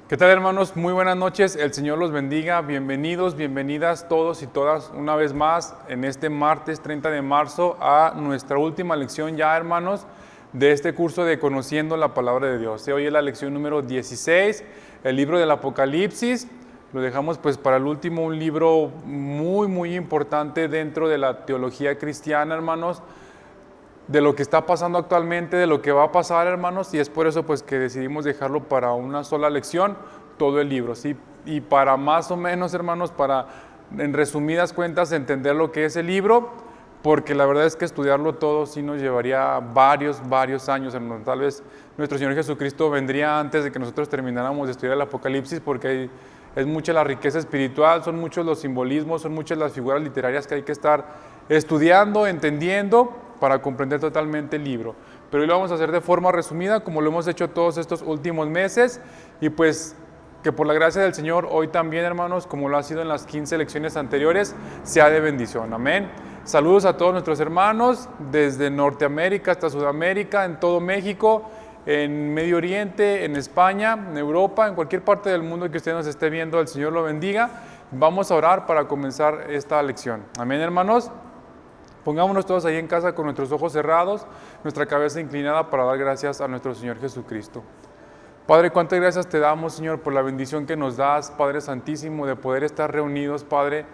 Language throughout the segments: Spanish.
¿Qué tal, hermanos? Muy buenas noches, el Señor los bendiga, bienvenidos, bienvenidas todos y todas una vez más en este martes 30 de marzo a nuestra última lección ya, hermanos, de este curso de Conociendo la Palabra de Dios. Hoy es la lección número 16, el libro del Apocalipsis. Lo dejamos pues para el último, un libro muy importante dentro de la teología cristiana, hermanos, de lo que está pasando actualmente, de lo que va a pasar, hermanos, y es por eso pues que decidimos dejarlo para una sola lección, todo el libro, ¿sí? Y para más o menos, hermanos, para en resumidas cuentas entender lo que es el libro, porque la verdad es que estudiarlo todo sí nos llevaría varios años, hermanos. Tal vez nuestro Señor Jesucristo vendría antes de que nosotros termináramos de estudiar el Apocalipsis, porque es mucha la riqueza espiritual, son muchos los simbolismos, son muchas las figuras literarias que hay que estar estudiando, entendiendo, para comprender totalmente el libro. Pero hoy lo vamos a hacer de forma resumida, como lo hemos hecho todos estos últimos meses, y pues que por la gracia del Señor hoy también, hermanos, como lo ha sido en las 15 lecciones anteriores, sea de bendición. Amén. Saludos a todos nuestros hermanos, desde Norteamérica hasta Sudamérica, en todo México, en Medio Oriente, en España, en Europa, en cualquier parte del mundo que usted nos esté viendo, el Señor lo bendiga. Vamos a orar para comenzar esta lección. Amén, hermanos. Pongámonos todos ahí en casa con nuestros ojos cerrados, nuestra cabeza inclinada para dar gracias a nuestro Señor Jesucristo. Padre, cuántas gracias te damos, Señor, por la bendición que nos das, Padre Santísimo, de poder estar reunidos, Padre,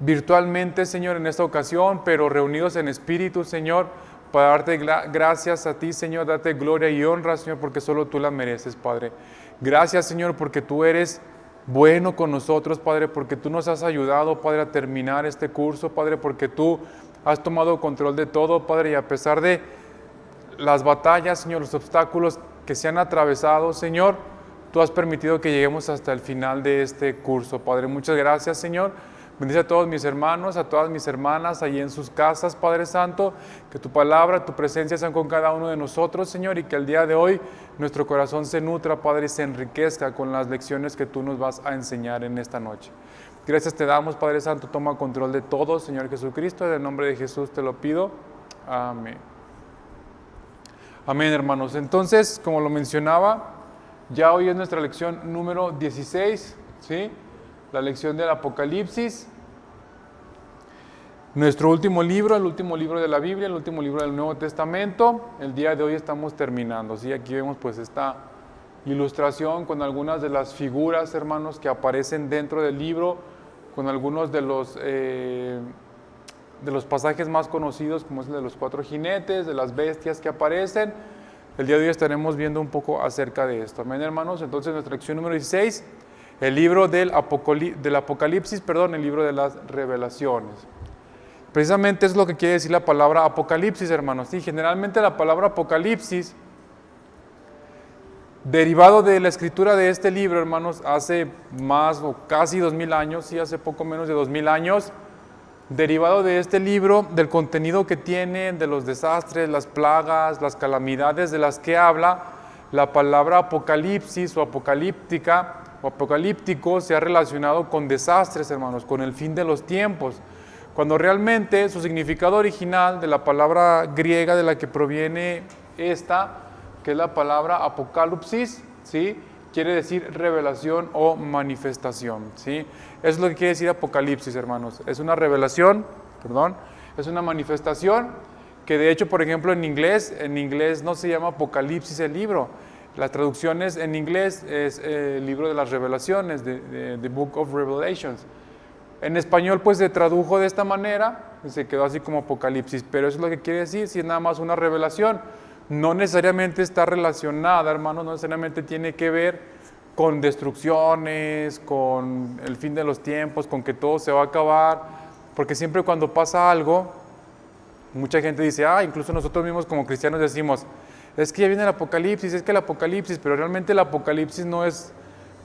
virtualmente, Señor, en esta ocasión, pero reunidos en espíritu, Señor, para darte gracias a ti, Señor, darte gloria y honra, Señor, porque solo tú la mereces, Padre. Gracias, Señor, porque tú eres bueno con nosotros, Padre, porque tú nos has ayudado, Padre, a terminar este curso, Padre, porque tú has tomado control de todo, Padre, y a pesar de las batallas, Señor, los obstáculos que se han atravesado, Señor, tú has permitido que lleguemos hasta el final de este curso, Padre. Muchas gracias, Señor. Bendice a todos mis hermanos, a todas mis hermanas allí en sus casas, Padre Santo, que tu palabra, tu presencia sean con cada uno de nosotros, Señor, y que el día de hoy nuestro corazón se nutra, Padre, y se enriquezca con las lecciones que tú nos vas a enseñar en esta noche. Gracias te damos, Padre Santo, toma control de todo, Señor Jesucristo, en el nombre de Jesús te lo pido. Amén. Amén, hermanos. Entonces, como lo mencionaba, ya hoy es nuestra lección número 16, ¿sí? La lección del Apocalipsis, nuestro último libro, el último libro de la Biblia, el último libro del Nuevo Testamento. El día de hoy estamos terminando, ¿sí? Aquí vemos pues esta ilustración con algunas de las figuras, hermanos, que aparecen dentro del libro, con algunos de los pasajes más conocidos, como es el de los 4 jinetes, de las bestias que aparecen. El día de hoy estaremos viendo un poco acerca de esto. Amén, hermanos. Entonces, nuestra lección número 16, el libro del Apocalipsis, el libro de las revelaciones. Precisamente es lo que quiere decir la palabra Apocalipsis, hermanos. Sí, generalmente la palabra Apocalipsis, derivado de la escritura de este libro, hermanos, hace más o casi 2000 años, sí, hace poco menos de 2000 años, derivado de este libro, del contenido que tiene, de los desastres, las plagas, las calamidades de las que habla, la palabra Apocalipsis o apocalíptica o apocalíptico se ha relacionado con desastres, hermanos, con el fin de los tiempos, cuando realmente su significado original de la palabra griega de la que proviene esta, que es la palabra apocalipsis, ¿sí?, quiere decir revelación o manifestación, ¿sí? Eso es lo que quiere decir Apocalipsis, hermanos. Es una revelación, es una manifestación que de hecho, por ejemplo, en inglés no se llama Apocalipsis el libro. Las traducciones en inglés es el libro de las revelaciones, The Book of Revelations. En español pues se tradujo de esta manera, y se quedó así como Apocalipsis, pero eso es lo que quiere decir, si es nada más una revelación. No necesariamente está relacionada, hermanos, no necesariamente tiene que ver con destrucciones, con el fin de los tiempos, con que todo se va a acabar, porque siempre cuando pasa algo, mucha gente dice, incluso nosotros mismos como cristianos decimos, es que ya viene el Apocalipsis, es que el Apocalipsis, pero realmente el Apocalipsis no es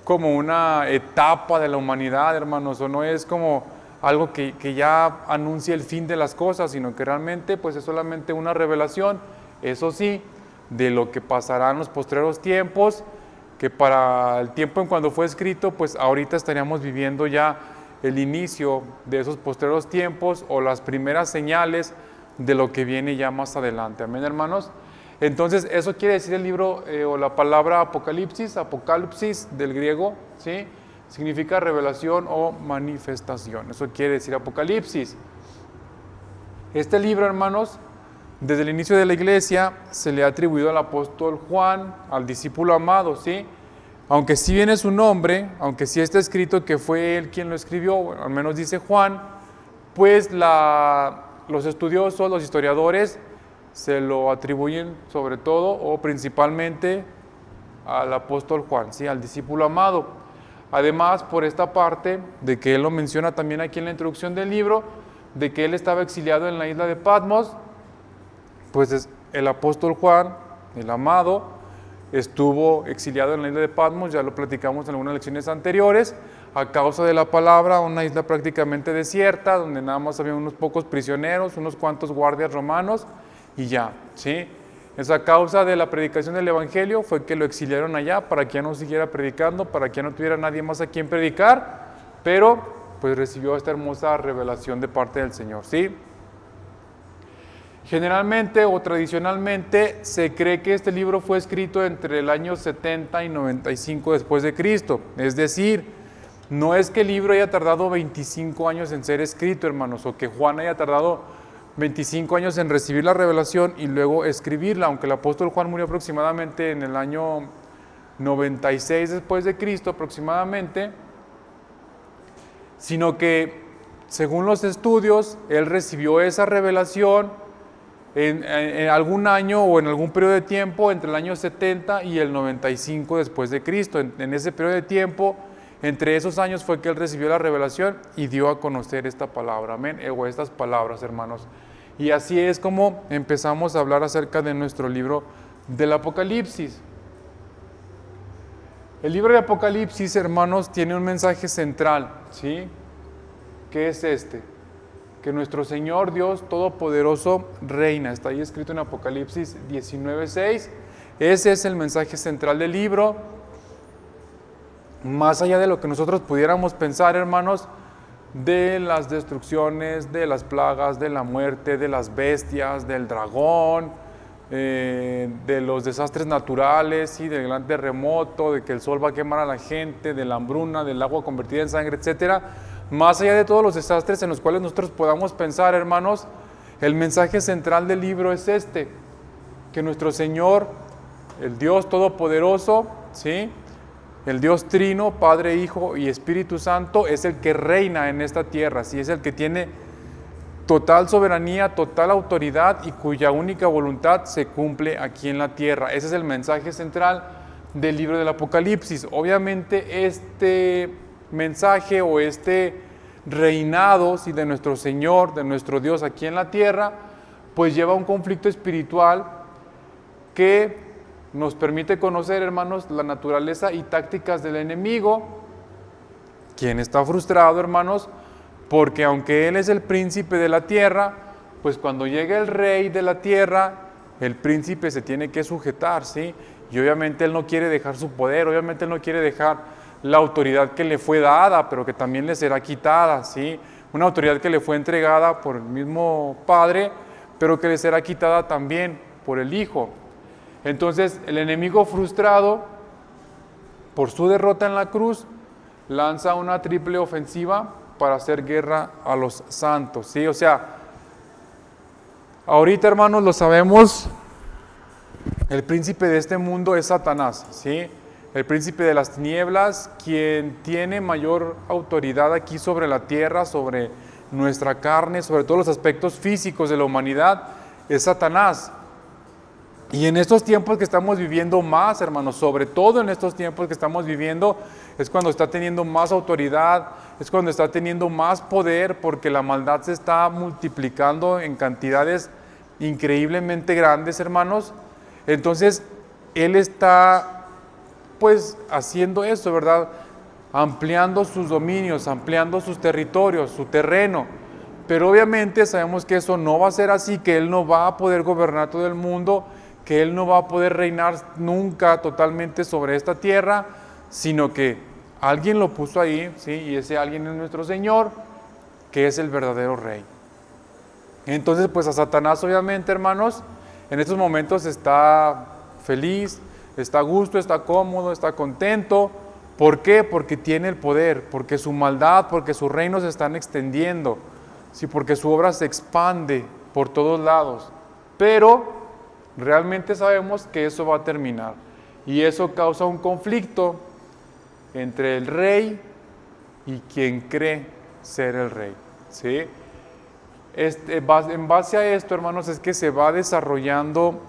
como una etapa de la humanidad, hermanos, o no es como algo que ya anuncia el fin de las cosas, sino que realmente pues es solamente una revelación, eso sí, de lo que pasará en los postreros tiempos, que para el tiempo en cuando fue escrito, pues ahorita estaríamos viviendo ya el inicio de esos postreros tiempos o las primeras señales de lo que viene ya más adelante. Amén, hermanos. Entonces, eso quiere decir el libro o la palabra apocalipsis del griego, ¿sí? Significa revelación o manifestación. Eso quiere decir Apocalipsis. Este libro, hermanos, desde el inicio de la iglesia se le ha atribuido al apóstol Juan, al discípulo amado, ¿sí? Aunque sí viene su nombre, aunque sí está escrito que fue él quien lo escribió, bueno, al menos dice Juan, pues los estudiosos, los historiadores, se lo atribuyen sobre todo o principalmente al apóstol Juan, ¿sí? Al discípulo amado. Además, por esta parte de que él lo menciona también aquí en la introducción del libro, de que él estaba exiliado en la isla de Patmos, pues el apóstol Juan, el amado, estuvo exiliado en la isla de Patmos, ya lo platicamos en algunas lecciones anteriores, a causa de la palabra, una isla prácticamente desierta, donde nada más había unos pocos prisioneros, unos cuantos guardias romanos, y ya, ¿sí? Esa causa de la predicación del Evangelio fue que lo exiliaron allá para que ya no siguiera predicando, para que ya no tuviera nadie más a quien predicar, pero pues recibió esta hermosa revelación de parte del Señor, ¿sí? Generalmente o tradicionalmente se cree que este libro fue escrito entre el año 70 y 95 después de Cristo, es decir, no es que el libro haya tardado 25 años en ser escrito, hermanos, o que Juan haya tardado 25 años en recibir la revelación y luego escribirla, aunque el apóstol Juan murió aproximadamente en el año 96 después de Cristo aproximadamente, sino que según los estudios, él recibió esa revelación en algún año o en algún periodo de tiempo entre el año 70 y el 95 después de Cristo. En ese periodo de tiempo, entre esos años fue que él recibió la revelación y dio a conocer esta palabra, amén, o estas palabras, hermanos. Y así es como empezamos a hablar acerca de nuestro libro del Apocalipsis. El libro de Apocalipsis, hermanos, tiene un mensaje central, ¿sí? ¿Qué es este? Que nuestro Señor Dios Todopoderoso reina. Está ahí escrito en Apocalipsis 19:6. Ese es el mensaje central del libro. Más allá de lo que nosotros pudiéramos pensar, hermanos, de las destrucciones, de las plagas, de la muerte, de las bestias, del dragón, de los desastres naturales, ¿sí? Del gran terremoto, de que el sol va a quemar a la gente, de la hambruna, del agua convertida en sangre, etc. Más allá de todos los desastres en los cuales nosotros podamos pensar, hermanos, el mensaje central del libro es este, que nuestro Señor, el Dios Todopoderoso, ¿sí? El Dios Trino, Padre, Hijo y Espíritu Santo, es el que reina en esta tierra, ¿sí? Es el que tiene total soberanía, total autoridad y cuya única voluntad se cumple aquí en la tierra. Ese es el mensaje central del libro del Apocalipsis. Obviamente este mensaje o este reinado, ¿sí? De nuestro Señor, de nuestro Dios aquí en la tierra, pues lleva un conflicto espiritual que nos permite conocer, hermanos, la naturaleza y tácticas del enemigo, quien está frustrado, hermanos, porque aunque él es el príncipe de la tierra, pues cuando llega el rey de la tierra, el príncipe se tiene que sujetar, ¿sí? Y obviamente él no quiere dejar su poder, obviamente él no quiere dejar la autoridad que le fue dada, pero que también le será quitada, ¿sí? Una autoridad que le fue entregada por el mismo Padre, pero que le será quitada también por el Hijo. Entonces, el enemigo frustrado por su derrota en la cruz, lanza una triple ofensiva para hacer guerra a los santos, ¿sí? O sea, ahorita, hermanos, lo sabemos, el príncipe de este mundo es Satanás, ¿sí? El príncipe de las tinieblas, quien tiene mayor autoridad aquí sobre la tierra, sobre nuestra carne, sobre todos los aspectos físicos de la humanidad, es Satanás. Y en estos tiempos que estamos viviendo más, hermanos, sobre todo en estos tiempos que estamos viviendo, es cuando está teniendo más autoridad, es cuando está teniendo más poder, porque la maldad se está multiplicando en cantidades increíblemente grandes, hermanos. Entonces, él está, pues, haciendo eso, ¿verdad? Ampliando sus dominios, ampliando sus territorios, su terreno. Pero obviamente sabemos que eso no va a ser así, que él no va a poder gobernar todo el mundo, que él no va a poder reinar nunca totalmente sobre esta tierra, sino que alguien lo puso ahí, ¿sí? Y ese alguien es nuestro Señor, que es el verdadero Rey. Entonces, pues a Satanás, obviamente, hermanos, en estos momentos está feliz, está a gusto, está cómodo, está contento. ¿Por qué? Porque tiene el poder, porque su maldad, porque su reino se están extendiendo, sí, porque su obra se expande por todos lados. Pero realmente sabemos que eso va a terminar y eso causa un conflicto entre el rey y quien cree ser el rey, ¿sí? En base a esto, hermanos, es que se va desarrollando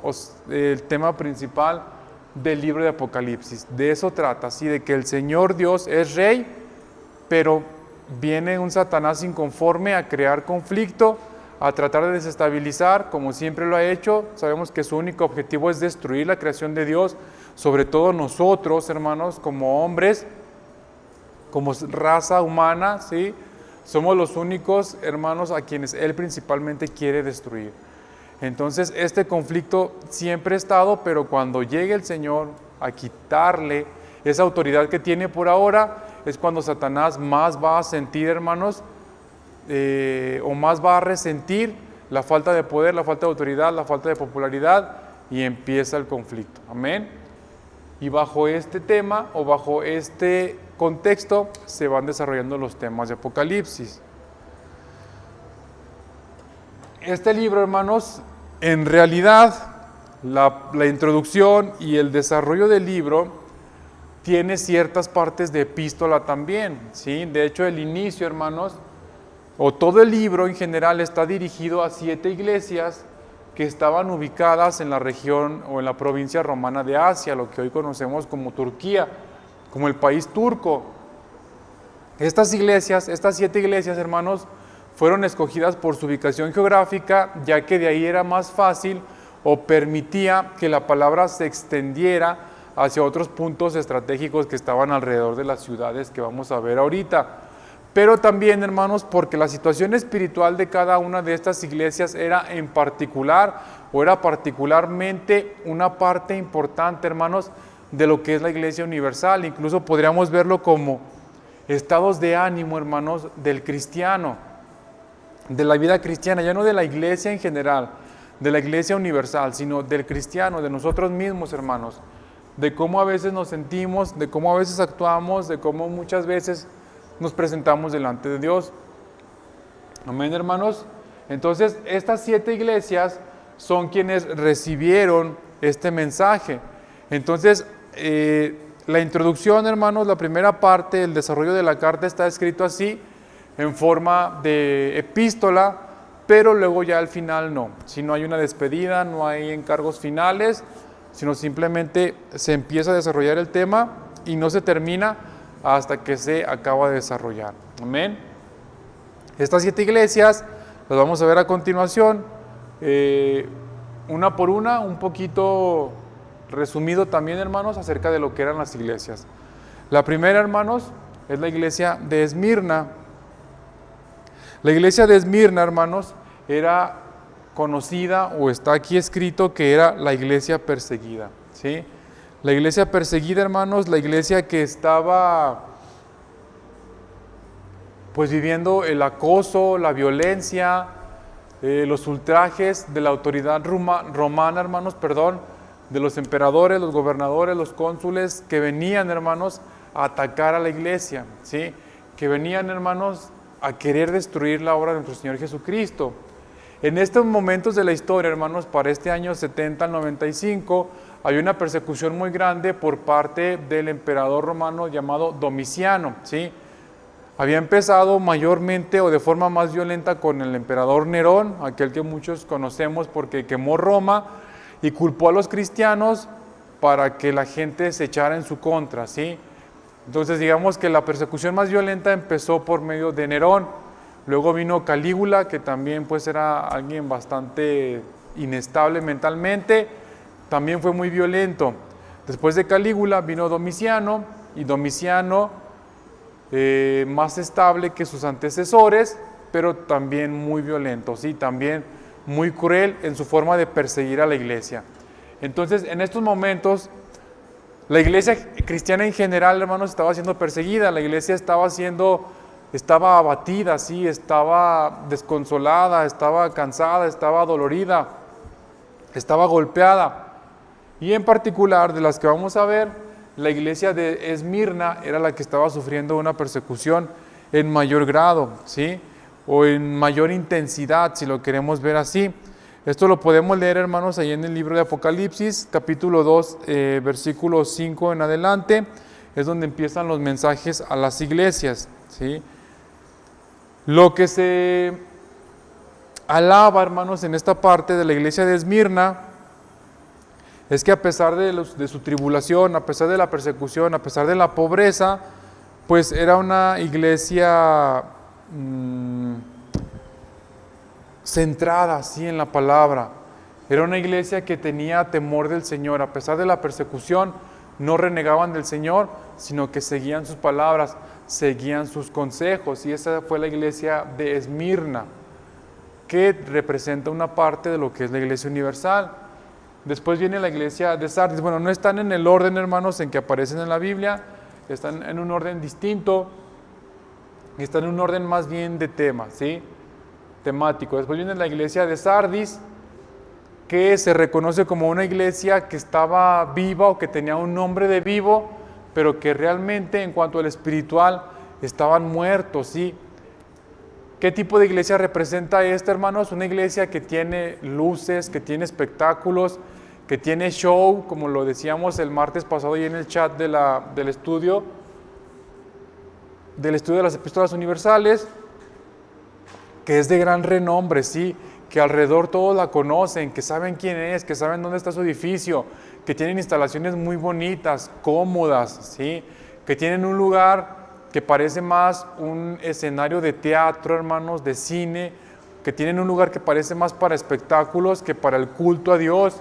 el tema principal del libro de Apocalipsis. De eso trata, ¿sí? De que el Señor Dios es rey, pero viene un Satanás inconforme a crear conflicto, a tratar de desestabilizar, como siempre lo ha hecho. Sabemos que su único objetivo es destruir la creación de Dios, sobre todo nosotros, hermanos, como hombres, como raza humana, ¿sí? Somos los únicos, hermanos, a quienes Él principalmente quiere destruir. Entonces, este conflicto siempre ha estado, pero cuando llegue el Señor a quitarle esa autoridad que tiene por ahora, es cuando Satanás más va a sentir, hermanos, o más va a resentir la falta de poder, la falta de autoridad, la falta de popularidad, y empieza el conflicto. Amén. Y bajo este tema o bajo este contexto se van desarrollando los temas de Apocalipsis. Este libro, hermanos, en realidad la introducción y el desarrollo del libro tiene ciertas partes de epístola también, ¿sí? De hecho, el inicio, hermanos, o todo el libro en general está dirigido a 7 iglesias que estaban ubicadas en la región o en la provincia romana de Asia, lo que hoy conocemos como Turquía, como el país turco. Estas 7 iglesias, hermanos, fueron escogidas por su ubicación geográfica, ya que de ahí era más fácil o permitía que la palabra se extendiera hacia otros puntos estratégicos que estaban alrededor de las ciudades que vamos a ver ahorita. Pero también, hermanos, porque la situación espiritual de cada una de estas iglesias era en particular, o era particularmente una parte importante, hermanos, de lo que es la iglesia universal. Incluso podríamos verlo como estados de ánimo, hermanos, del cristiano, de la vida cristiana, ya no de la iglesia en general, de la iglesia universal, sino del cristiano, de nosotros mismos, hermanos, de cómo a veces nos sentimos, de cómo a veces actuamos, de cómo muchas veces nos presentamos delante de Dios. Amén, hermanos. Entonces, estas 7 iglesias son quienes recibieron este mensaje. Entonces, la introducción, hermanos, la primera parte, el desarrollo de la carta está escrito así, en forma de epístola, pero luego ya al final no. Si no hay una despedida, no hay encargos finales, sino simplemente se empieza a desarrollar el tema y no se termina hasta que se acaba de desarrollar. Amén. Estas 7 iglesias las vamos a ver a continuación, una por una, un poquito resumido también, hermanos, acerca de lo que eran las iglesias. La primera, hermanos, es la iglesia de Esmirna. La iglesia de Esmirna, hermanos, era conocida, o está aquí escrito, que era la iglesia perseguida, ¿sí? La iglesia perseguida, hermanos, la iglesia que estaba pues viviendo el acoso, la violencia, los ultrajes de la autoridad romana, hermanos, de los emperadores, los gobernadores, los cónsules que venían, hermanos, a atacar a la iglesia, ¿sí? Que venían, hermanos, a querer destruir la obra de nuestro Señor Jesucristo. En estos momentos de la historia, hermanos, para este año 70 al 95, hay una persecución muy grande por parte del emperador romano llamado Domiciano, ¿sí? Había empezado mayormente o de forma más violenta con el emperador Nerón, aquel que muchos conocemos porque quemó Roma y culpó a los cristianos para que la gente se echara en su contra, ¿sí? Entonces digamos que la persecución más violenta empezó por medio de Nerón. Luego vino Calígula, que también pues era alguien bastante inestable mentalmente, también fue muy violento. Después de Calígula vino Domiciano, y Domiciano más estable que sus antecesores, pero también muy violento, ¿sí? También muy cruel en su forma de perseguir a la iglesia. Entonces, en estos momentos, la iglesia cristiana en general, hermanos, estaba siendo perseguida, la iglesia estaba abatida, ¿sí? Estaba desconsolada, estaba cansada, estaba dolorida. estaba golpeada. Y en particular, de las que vamos a ver, la iglesia de Esmirna era la que estaba sufriendo una persecución en mayor grado, ¿sí? O en mayor intensidad, si lo queremos ver así. Esto lo podemos leer, hermanos, ahí en el libro de Apocalipsis, capítulo 2, versículo 5 en adelante, es donde empiezan los mensajes a las iglesias, ¿sí? Lo que se alaba, hermanos, en esta parte de la iglesia de Esmirna, es que a pesar de su tribulación, a pesar de la persecución, a pesar de la pobreza, pues era una iglesia centrada, sí, en la palabra. Era una iglesia que tenía temor del Señor. A pesar de la persecución, no renegaban del Señor, sino que seguían sus palabras, seguían sus consejos. Y esa fue la iglesia de Esmirna, que representa una parte de lo que es la iglesia universal. Después viene la iglesia de Sardis. Bueno, no están en el orden, hermanos, en que aparecen en la Biblia, están en un orden distinto, están en un orden más bien de tema, ¿sí? Temático. Después viene la iglesia de Sardis, que se reconoce como una iglesia que estaba viva o que tenía un nombre de vivo, pero que realmente en cuanto al espiritual estaban muertos, ¿sí? ¿Qué tipo de iglesia representa esta, hermanos? Una iglesia que tiene luces, que tiene espectáculos, que tiene show, como lo decíamos el martes pasado y en el chat del estudio de las epístolas universales, que es de gran renombre, ¿sí? Que alrededor todos la conocen, que saben quién es, que saben dónde está su edificio, que tienen instalaciones muy bonitas, cómodas, ¿sí? Que tienen un lugar que parece más un escenario de teatro, hermanos, de cine, que tienen un lugar que parece más para espectáculos que para el culto a Dios.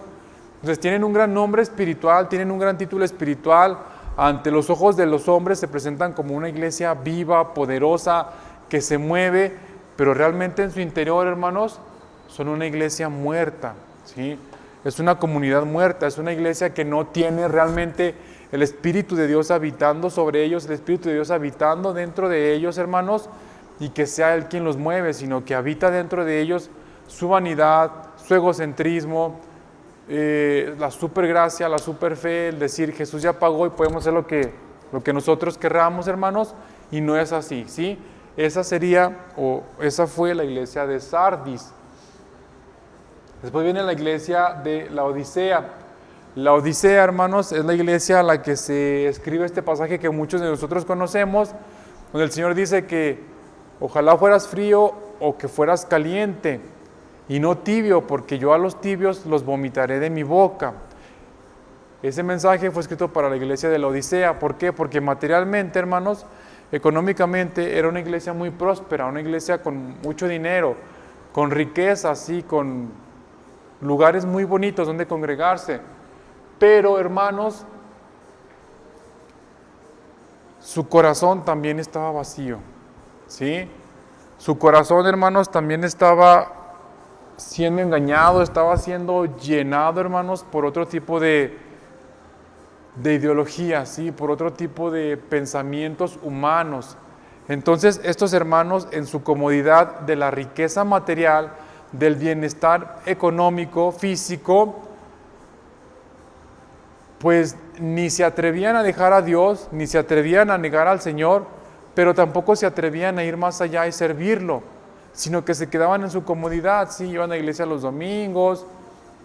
Entonces tienen un gran nombre espiritual, tienen un gran título espiritual, ante los ojos de los hombres se presentan como una iglesia viva, poderosa, que se mueve, pero realmente en su interior, hermanos, son una iglesia muerta, ¿sí? Es una comunidad muerta, es una iglesia que no tiene realmente el Espíritu de Dios habitando sobre ellos, el Espíritu de Dios habitando dentro de ellos, hermanos, y que sea Él quien los mueve, sino que habita dentro de ellos su vanidad, su egocentrismo, la supergracia, la superfe, el decir Jesús ya pagó y podemos hacer lo que nosotros querramos, hermanos, y no es así, ¿sí? Esa fue la iglesia de Sardis. Después viene la iglesia de la Odisea. La Odisea, hermanos, es la iglesia a la que se escribe este pasaje que muchos de nosotros conocemos, donde el Señor dice que ojalá fueras frío o que fueras caliente y no tibio, porque yo a los tibios los vomitaré de mi boca. Ese mensaje fue escrito para la iglesia de la Odisea. ¿Por qué? Porque materialmente, hermanos, económicamente era una iglesia muy próspera, una iglesia con mucho dinero, con riqueza, sí, con lugares muy bonitos donde congregarse. Pero, hermanos, su corazón también estaba vacío, ¿sí? Su corazón, hermanos, también estaba siendo engañado, estaba siendo llenado, hermanos, por otro tipo de ideología, ¿sí? Por otro tipo de pensamientos humanos. Entonces, estos hermanos, en su comodidad de la riqueza material, del bienestar económico, físico, pues ni se atrevían a dejar a Dios, ni se atrevían a negar al Señor, pero tampoco se atrevían a ir más allá y servirlo, sino que se quedaban en su comodidad, sí, iban a la iglesia los domingos,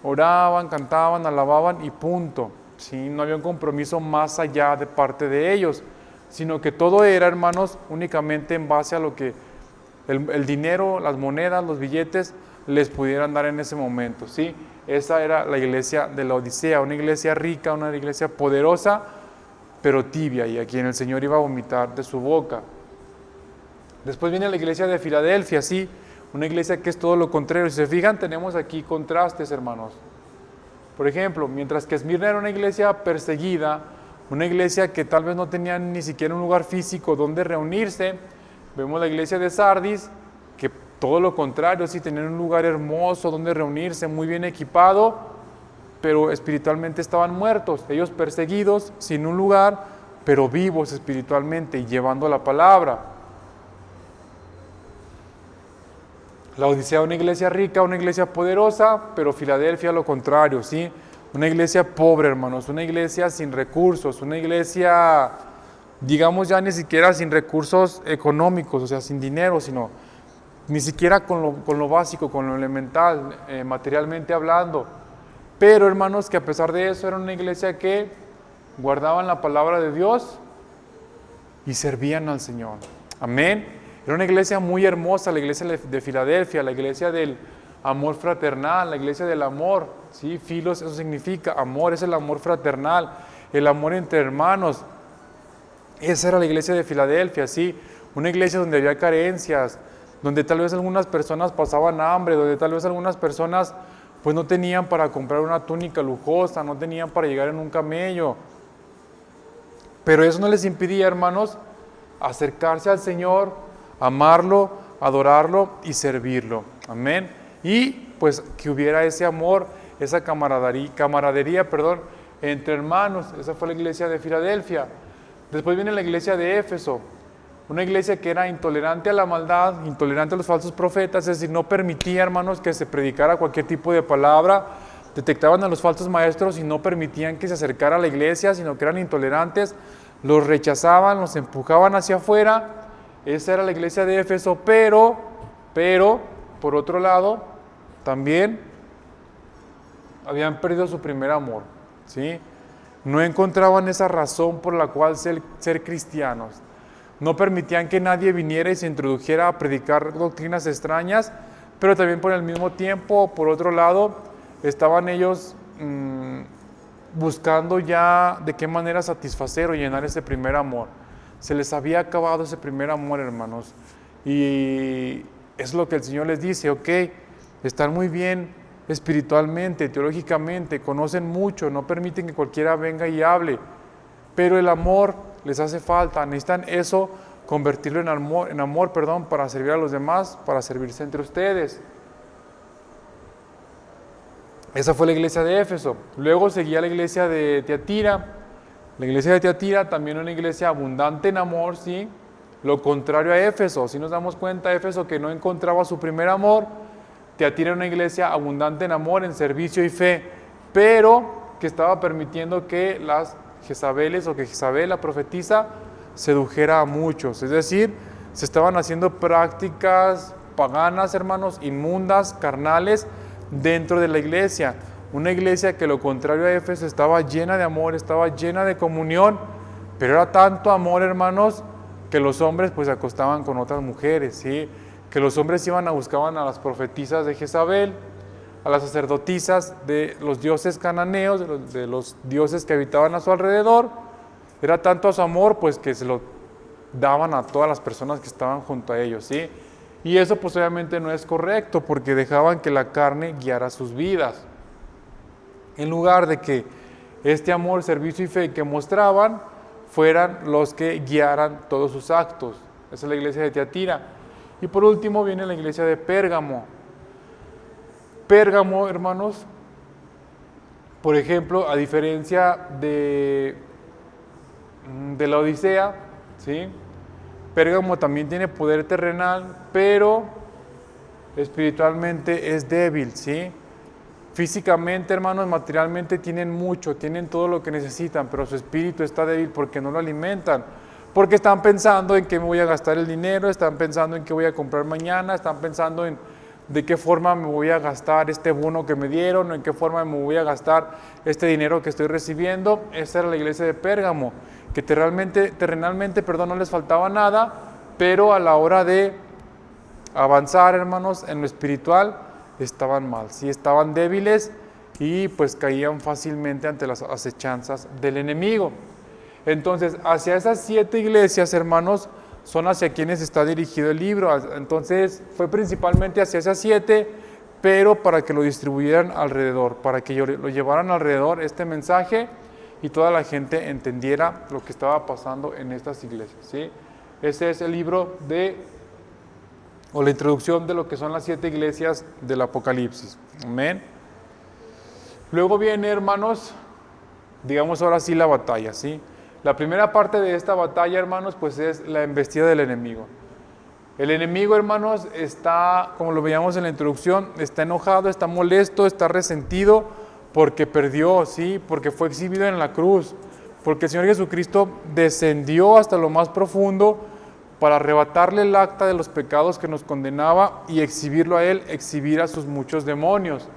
oraban, cantaban, alababan y punto, sí, no había un compromiso más allá de parte de ellos, sino que todo era, hermanos, únicamente en base a lo que el dinero, las monedas, los billetes les pudieran dar en ese momento, ¿sí? Esa era la iglesia de la Odisea, una iglesia rica, una iglesia poderosa, pero tibia, y a quien el Señor iba a vomitar de su boca. Después viene la iglesia de Filadelfia, sí, una iglesia que es todo lo contrario. Si se fijan, tenemos aquí contrastes, hermanos. Por ejemplo, mientras que Esmirna era una iglesia perseguida, una iglesia que tal vez no tenía ni siquiera un lugar físico donde reunirse, vemos la iglesia de Sardis, que todo lo contrario, sí, tenían un lugar hermoso donde reunirse, muy bien equipado, pero espiritualmente estaban muertos, ellos perseguidos, sin un lugar, pero vivos espiritualmente y llevando la palabra. Laodicea una iglesia rica, una iglesia poderosa, pero Filadelfia lo contrario, ¿sí? Una iglesia pobre, hermanos, una iglesia sin recursos, una iglesia, digamos ya ni siquiera sin recursos económicos, o sea, sin dinero, sino ni siquiera con lo básico, con lo elemental, materialmente hablando. Pero, hermanos, que a pesar de eso era una iglesia que guardaban la palabra de Dios y servían al Señor. Amén. Era una iglesia muy hermosa, la iglesia de Filadelfia, la iglesia del amor fraternal, la iglesia del amor, ¿sí? Filos, eso significa amor, es el amor fraternal, el amor entre hermanos. Esa era la iglesia de Filadelfia, ¿sí? Una iglesia donde había carencias, donde tal vez algunas personas pasaban hambre, donde tal vez algunas personas pues no tenían para comprar una túnica lujosa, no tenían para llegar en un camello. Pero eso no les impidía, hermanos, acercarse al Señor, amarlo, adorarlo y servirlo. Amén. Y pues que hubiera ese amor, esa camaradería, entre hermanos. Esa fue la iglesia de Filadelfia. Después viene la iglesia de Éfeso, una iglesia que era intolerante a la maldad, intolerante a los falsos profetas, es decir, no permitía, hermanos, que se predicara cualquier tipo de palabra. Detectaban a los falsos maestros y no permitían que se acercara a la iglesia, sino que eran intolerantes, los rechazaban, los empujaban hacia afuera. Esa era la iglesia de Éfeso, pero, por otro lado, también habían perdido su primer amor, ¿sí? No encontraban esa razón por la cual ser cristianos. No permitían que nadie viniera y se introdujera a predicar doctrinas extrañas, pero también por el mismo tiempo, por otro lado, estaban ellos buscando ya de qué manera satisfacer o llenar ese primer amor. Se les había acabado ese primer amor, hermanos. Y es lo que el Señor les dice, ok, están muy bien espiritualmente, teológicamente, conocen mucho, no permiten que cualquiera venga y hable, pero el amor les hace falta, necesitan eso, convertirlo en amor, para servir a los demás, para servirse entre ustedes. Esa fue la iglesia de Éfeso. Luego seguía la iglesia de Tiatira. La iglesia de Tiatira también una iglesia abundante en amor, ¿sí? Lo contrario a Éfeso. Si nos damos cuenta, Éfeso que no encontraba su primer amor, Tiatira era una iglesia abundante en amor, en servicio y fe, pero que estaba permitiendo que las Jezabeles o que Jezabel, la profetisa, sedujera a muchos. Es decir, se estaban haciendo prácticas paganas, hermanos, inmundas, carnales, dentro de la iglesia. Una iglesia que lo contrario a Éfeso estaba llena de amor, estaba llena de comunión, pero era tanto amor, hermanos, que los hombres pues se acostaban con otras mujeres, ¿sí? Que los hombres buscaban a las profetisas de Jezabel, a las sacerdotisas de los dioses cananeos, de los dioses que habitaban a su alrededor. Era tanto su amor, pues que se lo daban a todas las personas que estaban junto a ellos, ¿sí? Y eso pues obviamente no es correcto, porque dejaban que la carne guiara sus vidas. En lugar de que este amor, servicio y fe que mostraban, fueran los que guiaran todos sus actos. Esa es la iglesia de Tiatira. Y por último viene la iglesia de Pérgamo. Pérgamo, hermanos, por ejemplo, a diferencia de la Odisea, ¿sí? Pérgamo también tiene poder terrenal, pero espiritualmente es débil, ¿sí? Físicamente, hermanos, materialmente tienen mucho, tienen todo lo que necesitan, pero su espíritu está débil porque no lo alimentan. Porque están pensando en qué me voy a gastar el dinero, están pensando en qué voy a comprar mañana, están pensando en de qué forma me voy a gastar este bono que me dieron, o en qué forma me voy a gastar este dinero que estoy recibiendo. Esa era la iglesia de Pérgamo, que terrenalmente, no les faltaba nada, pero a la hora de avanzar, hermanos, en lo espiritual, estaban mal, sí, estaban débiles y pues caían fácilmente ante las acechanzas del enemigo. Entonces, hacia esas 7 iglesias, hermanos, son hacia quienes está dirigido el libro. Entonces, fue principalmente hacia esas 7, pero para que lo distribuyeran alrededor, para que lo llevaran alrededor este mensaje y toda la gente entendiera lo que estaba pasando en estas iglesias, ¿sí? Ese es el libro o la introducción de lo que son las 7 iglesias del Apocalipsis. Amén. Luego viene, hermanos, digamos ahora sí la batalla, ¿sí? La primera parte de esta batalla, hermanos, pues es la embestida del enemigo. El enemigo, hermanos, está, como lo veíamos en la introducción, está enojado, está molesto, está resentido porque perdió, ¿sí? Porque fue exhibido en la cruz, porque el Señor Jesucristo descendió hasta lo más profundo para arrebatarle el acta de los pecados que nos condenaba y exhibirlo a Él, exhibir a sus muchos demonios.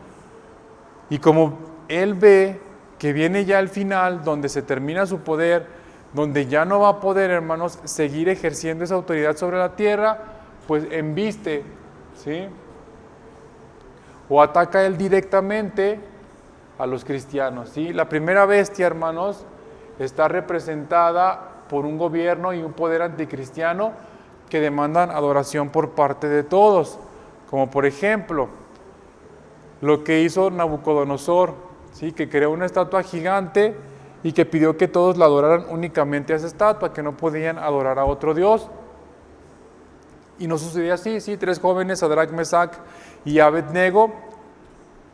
Y como Él ve que viene ya el final, donde se termina su poder, donde ya no va a poder, hermanos, seguir ejerciendo esa autoridad sobre la tierra, pues embiste, ¿sí? O ataca Él directamente a los cristianos, ¿sí? La primera bestia, hermanos, está representada por un gobierno y un poder anticristiano que demandan adoración por parte de todos, como por ejemplo lo que hizo Nabucodonosor, ¿sí? Que creó una estatua gigante y que pidió que todos la adoraran únicamente a esa estatua, que no podían adorar a otro Dios. Y no sucedía así, ¿sí? 3 jóvenes, Sadrach, Mesach y Abednego,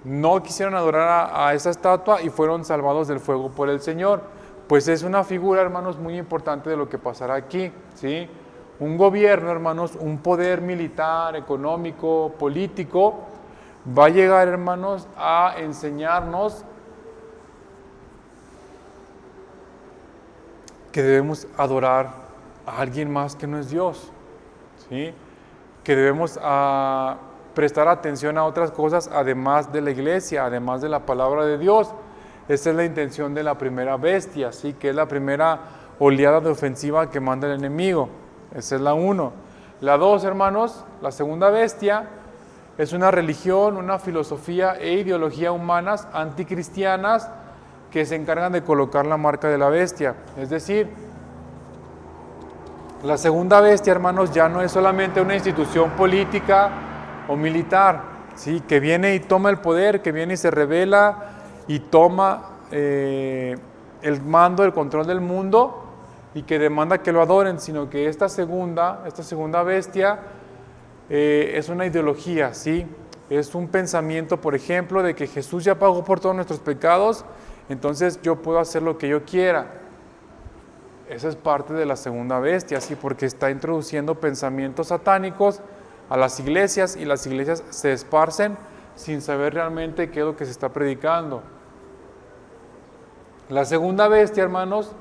no quisieron adorar a esa estatua y fueron salvados del fuego por el Señor. Pues es una figura, hermanos, muy importante de lo que pasará aquí, ¿sí? Un gobierno, hermanos, un poder militar, económico, político, va a llegar, hermanos, a enseñarnos que debemos adorar a alguien más que no es Dios, ¿sí? Que debemos prestar atención a otras cosas además de la iglesia, además de la palabra de Dios. Esa es la intención de la primera bestia, ¿sí? Que es la primera oleada de ofensiva que manda el enemigo. Esa es la 1. La 2, hermanos, la segunda bestia, es una religión, una filosofía e ideología humanas anticristianas que se encargan de colocar la marca de la bestia. Es decir, la segunda bestia, hermanos, ya no es solamente una institución política o militar, ¿sí? Que viene y toma el poder, que viene y se revela y toma el mando, el control del mundo y que demanda que lo adoren, sino que esta segunda bestia es una ideología, ¿sí? Es un pensamiento, por ejemplo, de que Jesús ya pagó por todos nuestros pecados, entonces yo puedo hacer lo que yo quiera. Esa es parte de la segunda bestia, ¿sí? Porque está introduciendo pensamientos satánicos a las iglesias y las iglesias se esparcen sin saber realmente qué es lo que se está predicando. La segunda bestia, hermanos,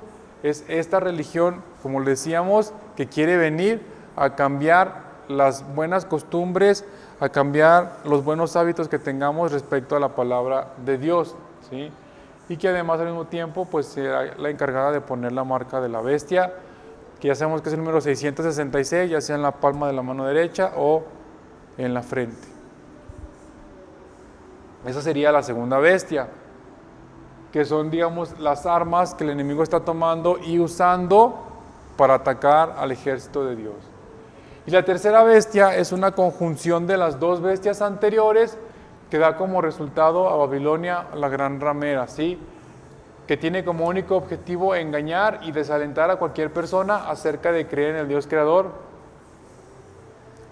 es esta religión, como le decíamos, que quiere venir a cambiar las buenas costumbres, a cambiar los buenos hábitos que tengamos respecto a la palabra de Dios, ¿sí? Y que además al mismo tiempo pues será la encargada de poner la marca de la bestia, que ya sabemos que es el número 666, ya sea en la palma de la mano derecha o en la frente. Esa sería la segunda bestia, que son, digamos, las armas que el enemigo está tomando y usando para atacar al ejército de Dios. Y la tercera bestia es una conjunción de las 2 bestias anteriores que da como resultado a Babilonia la gran ramera, ¿sí? Que tiene como único objetivo engañar y desalentar a cualquier persona acerca de creer en el Dios creador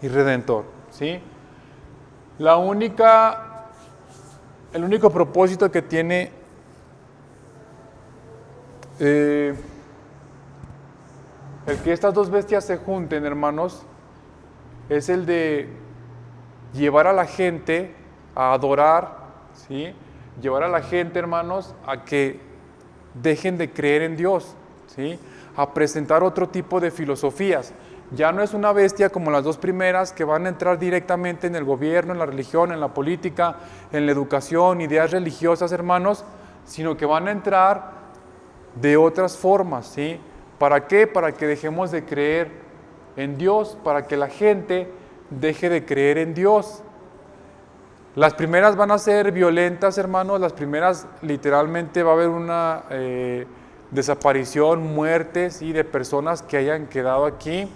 y redentor, ¿sí? El único propósito que tiene el que estas 2 bestias se junten, hermanos, es el de llevar a la gente a adorar, ¿sí? Llevar a la gente, hermanos, a que dejen de creer en Dios, ¿sí? A presentar otro tipo de filosofías. Ya no es una bestia como las 2 primeras que van a entrar directamente en el gobierno, en la religión, en la política, en la educación, ideas religiosas, hermanos, sino que van a entrar de otras formas, ¿sí? ¿Para qué? Para que dejemos de creer en Dios, para que la gente deje de creer en Dios. Las primeras van a ser violentas, hermanos, las primeras literalmente va a haber una desaparición, muertes, ¿sí? De personas que hayan quedado aquí,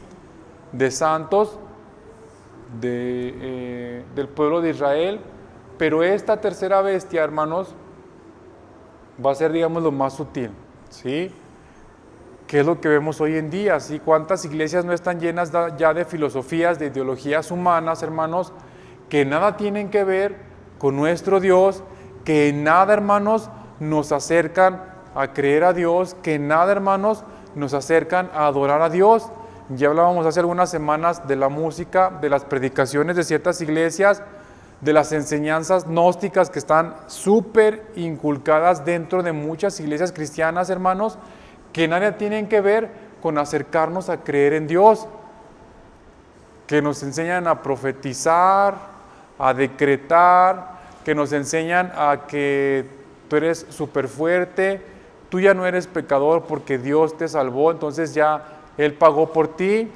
de santos del pueblo de Israel, pero esta tercera bestia, hermanos, va a ser, digamos, lo más sutil, ¿sí? ¿Qué es lo que vemos hoy en día? ¿Sí? ¿Cuántas iglesias no están llenas ya de filosofías, de ideologías humanas, hermanos, que nada tienen que ver con nuestro Dios, que nada, hermanos, nos acercan a creer a Dios, que nada, hermanos, nos acercan a adorar a Dios? Ya hablábamos hace algunas semanas de la música, de las predicaciones de ciertas iglesias, de las enseñanzas gnósticas que están súper inculcadas dentro de muchas iglesias cristianas, hermanos, que nada tienen que ver con acercarnos a creer en Dios, que nos enseñan a profetizar, a decretar, que nos enseñan a que tú eres súper fuerte, tú ya no eres pecador porque Dios te salvó, entonces ya Él pagó por ti.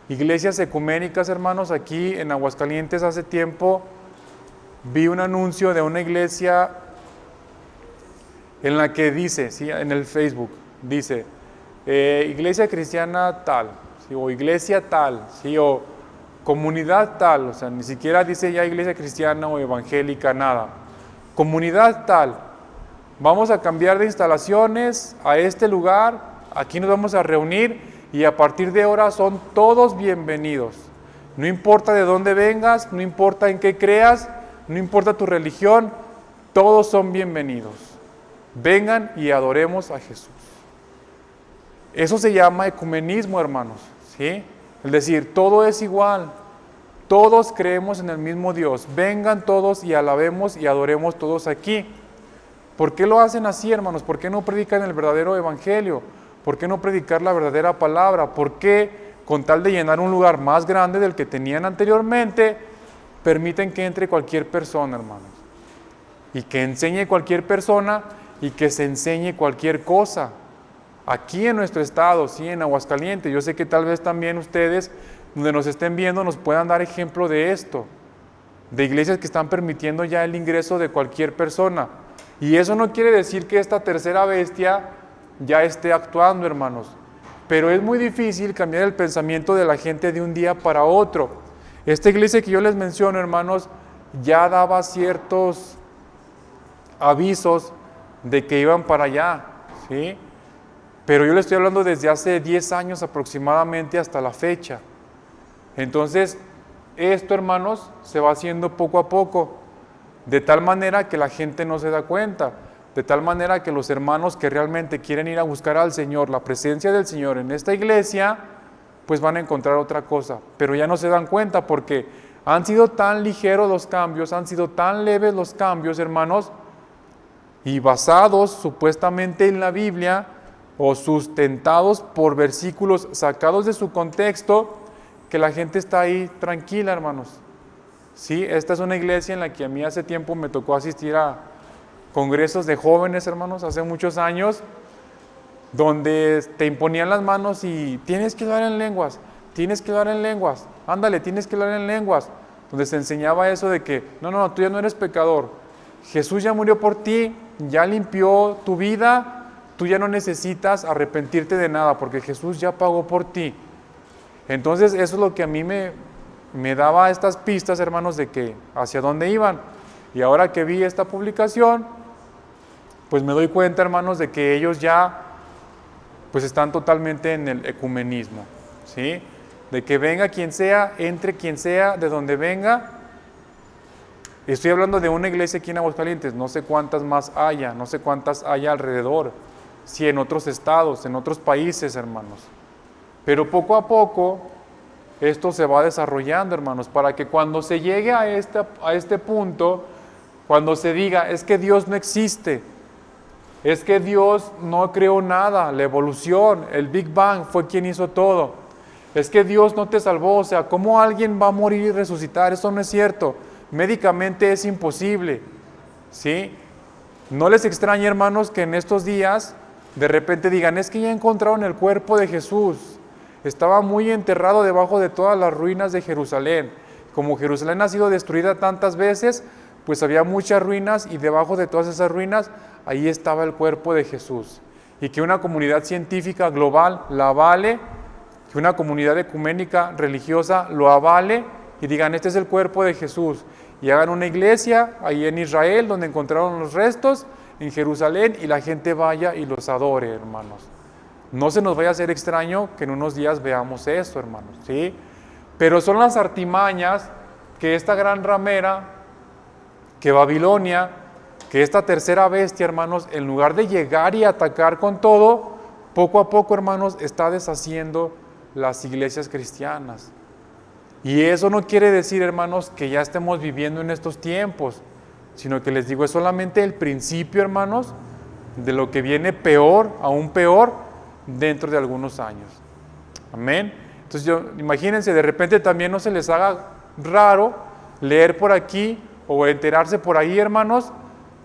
Iglesias ecuménicas, hermanos, aquí en Aguascalientes hace tiempo vi un anuncio de una iglesia en la que dice, ¿sí? En el Facebook, dice, iglesia cristiana tal, ¿sí? O iglesia tal, ¿sí? O comunidad tal, o sea, ni siquiera dice ya iglesia cristiana o evangélica, nada. Comunidad tal, vamos a cambiar de instalaciones a este lugar, aquí nos vamos a reunir y a partir de ahora son todos bienvenidos. No importa de dónde vengas, no importa en qué creas, no importa tu religión, todos son bienvenidos. Vengan y adoremos a Jesús. Eso se llama ecumenismo, hermanos, ¿sí? Es decir, todo es igual, todos creemos en el mismo Dios, vengan todos y alabemos y adoremos todos aquí. ¿Por qué lo hacen así, hermanos? ¿Por qué no predican el verdadero evangelio? ¿Por qué no predicar la verdadera palabra? ¿Por qué, con tal de llenar un lugar más grande del que tenían anteriormente, permiten que entre cualquier persona, hermanos? Y que enseñe cualquier persona y que se enseñe cualquier cosa. Aquí en nuestro estado, sí, en Aguascalientes, yo sé que tal vez también ustedes, donde nos estén viendo, nos puedan dar ejemplo de esto, de iglesias que están permitiendo ya el ingreso de cualquier persona. Y eso no quiere decir que esta tercera bestia ya esté actuando, hermanos, pero es muy difícil cambiar el pensamiento de la gente de un día para otro. Esta iglesia que yo les menciono, hermanos, ya daba ciertos avisos de que iban para allá, ¿sí? Pero yo le estoy hablando desde hace 10 años aproximadamente hasta la fecha. Entonces, esto, hermanos, se va haciendo poco a poco, de tal manera que la gente no se da cuenta, de tal manera que los hermanos que realmente quieren ir a buscar al Señor, la presencia del Señor en esta iglesia, pues van a encontrar otra cosa, pero ya no se dan cuenta porque han sido tan ligeros los cambios, han sido tan leves los cambios, hermanos, y basados supuestamente en la Biblia o sustentados por versículos sacados de su contexto, que la gente está ahí tranquila, hermanos. Sí, esta es una iglesia en la que a mí hace tiempo me tocó asistir a congresos de jóvenes, hermanos, hace muchos años, donde te imponían las manos y tienes que hablar en lenguas, ándale, tienes que hablar en lenguas, donde se enseñaba eso de que, no, tú ya no eres pecador, Jesús ya murió por ti, ya limpió tu vida, tú ya no necesitas arrepentirte de nada, porque Jesús ya pagó por ti. Entonces eso es lo que a mí me daba estas pistas, hermanos, de que hacia dónde iban. Y ahora que vi esta publicación, pues me doy cuenta, hermanos, de que ellos ya pues están totalmente en el ecumenismo, ¿sí? De que venga quien sea, entre quien sea, de donde venga. Estoy hablando de una iglesia aquí en Aguascalientes, no sé cuántas más haya, no sé cuántas haya alrededor, si en otros estados, en otros países, hermanos. Pero poco a poco esto se va desarrollando, hermanos, para que cuando se llegue a este punto, cuando se diga, es que Dios no existe, es que Dios no creó nada, la evolución, el Big Bang fue quien hizo todo, es que Dios no te salvó, o sea, ¿cómo alguien va a morir y resucitar? Eso no es cierto, médicamente es imposible, ¿sí? No les extrañe, hermanos, que en estos días de repente digan, es que ya encontraron el cuerpo de Jesús, estaba muy enterrado debajo de todas las ruinas de Jerusalén. Como Jerusalén ha sido destruida tantas veces, pues había muchas ruinas y debajo de todas esas ruinas, ahí estaba el cuerpo de Jesús. Y que una comunidad científica global la avale, que una comunidad ecuménica religiosa lo avale y digan, este es el cuerpo de Jesús. Y hagan una iglesia ahí en Israel, donde encontraron los restos, en Jerusalén, y la gente vaya y los adore, hermanos. No se nos vaya a hacer extraño que en unos días veamos eso, hermanos, ¿sí? Pero son las artimañas que esta gran ramera, que Babilonia, que esta tercera bestia, hermanos, en lugar de llegar y atacar con todo, poco a poco, hermanos, está deshaciendo las iglesias cristianas. Y eso no quiere decir, hermanos, que ya estemos viviendo en estos tiempos, sino que les digo, es solamente el principio, hermanos, de lo que viene peor, aún peor, dentro de algunos años. Amén. Entonces imagínense, de repente también no se les haga raro leer por aquí o enterarse por ahí, hermanos,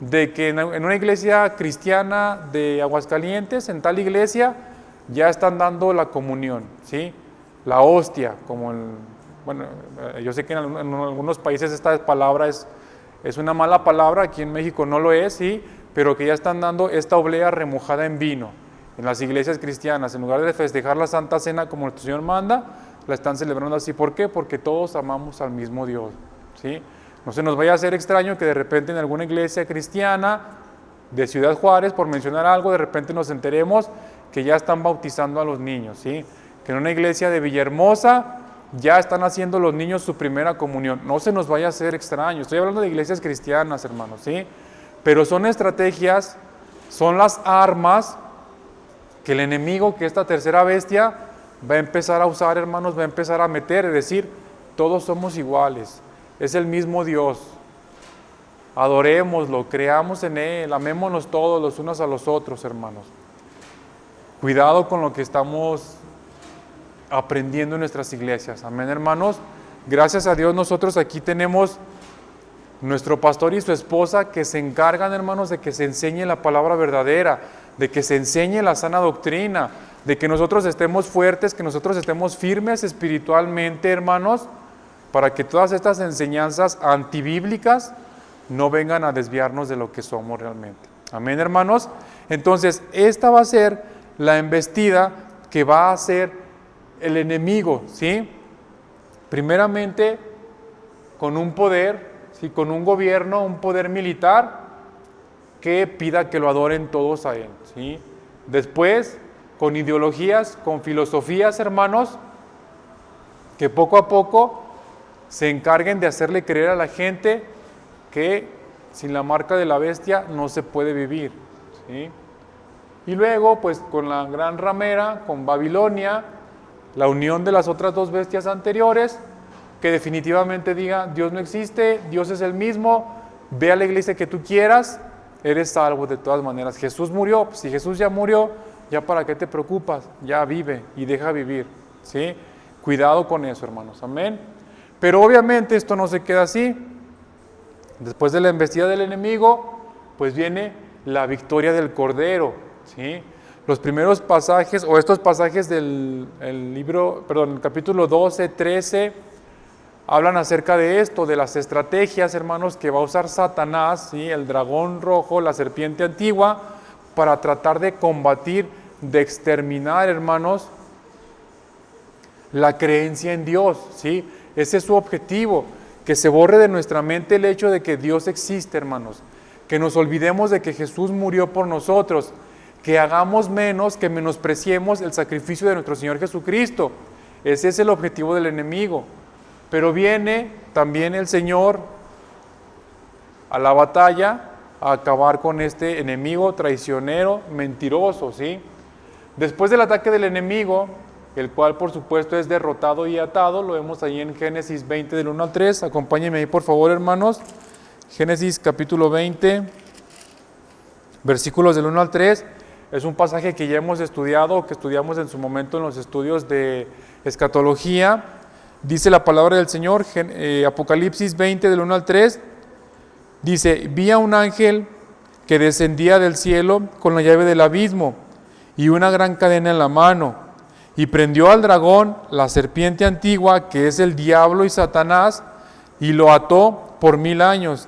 de que en una iglesia cristiana de Aguascalientes, en tal iglesia, ya están dando la comunión, ¿sí? La hostia, como bueno, yo sé que en algunos países esta palabra es una mala palabra, aquí en México no lo es, ¿sí? Pero que ya están dando esta oblea remojada en vino en las iglesias cristianas. En lugar de festejar la Santa Cena como nuestro Señor manda, la están celebrando así. ¿Por qué? Porque todos amamos al mismo Dios, ¿sí? No se nos vaya a hacer extraño que de repente en alguna iglesia cristiana de Ciudad Juárez, por mencionar algo, de repente nos enteremos que ya están bautizando a los niños, ¿sí? Que en una iglesia de Villahermosa ya están haciendo los niños su primera comunión. No se nos vaya a hacer extraño. Estoy hablando de iglesias cristianas, hermanos, ¿sí? Pero son estrategias, son las armas que el enemigo, que esta tercera bestia, va a empezar a usar, hermanos, va a empezar a meter, es decir, todos somos iguales, es el mismo Dios, adorémoslo, creamos en Él, amémonos todos los unos a los otros, hermanos. Cuidado con lo que estamos aprendiendo en nuestras iglesias, amén, hermanos. Gracias a Dios nosotros aquí tenemos nuestro pastor y su esposa que se encargan, hermanos, de que se enseñe la palabra verdadera, de que se enseñe la sana doctrina, de que nosotros estemos fuertes, que nosotros estemos firmes espiritualmente, hermanos, para que todas estas enseñanzas antibíblicas no vengan a desviarnos de lo que somos realmente. Amén, hermanos. Entonces, esta va a ser la embestida que va a hacer el enemigo, ¿sí? Primeramente, con un poder, ¿sí? Con un gobierno, un poder militar que pida que lo adoren todos a Él, ¿sí? Después, con ideologías, con filosofías, hermanos, que poco a poco se encarguen de hacerle creer a la gente que sin la marca de la bestia no se puede vivir, ¿sí? Y luego, pues con la gran ramera, con Babilonia, la unión de las otras dos bestias anteriores, que definitivamente diga, Dios no existe, Dios es el mismo, ve a la iglesia que tú quieras, eres salvo de todas maneras. Jesús murió, pues si Jesús ya murió, ya para qué te preocupas, ya vive y deja vivir, ¿sí? Cuidado con eso, hermanos, amén. Pero obviamente esto no se queda así. Después de la embestida del enemigo, pues viene la victoria del Cordero, ¿sí? Los primeros pasajes, o estos pasajes del el capítulo 12, 13, hablan acerca de esto, de las estrategias, hermanos, que va a usar Satanás, ¿sí? El dragón rojo, la serpiente antigua, para tratar de combatir, de exterminar, hermanos, la creencia en Dios, ¿sí? Ese es su objetivo, que se borre de nuestra mente el hecho de que Dios existe, hermanos, que nos olvidemos de que Jesús murió por nosotros, que hagamos menos, que menospreciemos el sacrificio de nuestro Señor Jesucristo. Ese es el objetivo del enemigo. Pero viene también el Señor a la batalla a acabar con este enemigo traicionero, mentiroso, ¿sí? Después del ataque del enemigo, el cual por supuesto es derrotado y atado, lo vemos ahí en Génesis 20 del 1 al 3, acompáñenme ahí por favor, hermanos. Génesis capítulo 20, versículos del 1 al 3, es un pasaje que ya hemos estudiado, que estudiamos en su momento en los estudios de escatología. Dice la palabra del Señor, Apocalipsis 20 del 1 al 3, dice, vi a un ángel que descendía del cielo con la llave del abismo y una gran cadena en la mano, y prendió al dragón, la serpiente antigua, que es el diablo y Satanás, y lo ató por 1000 años,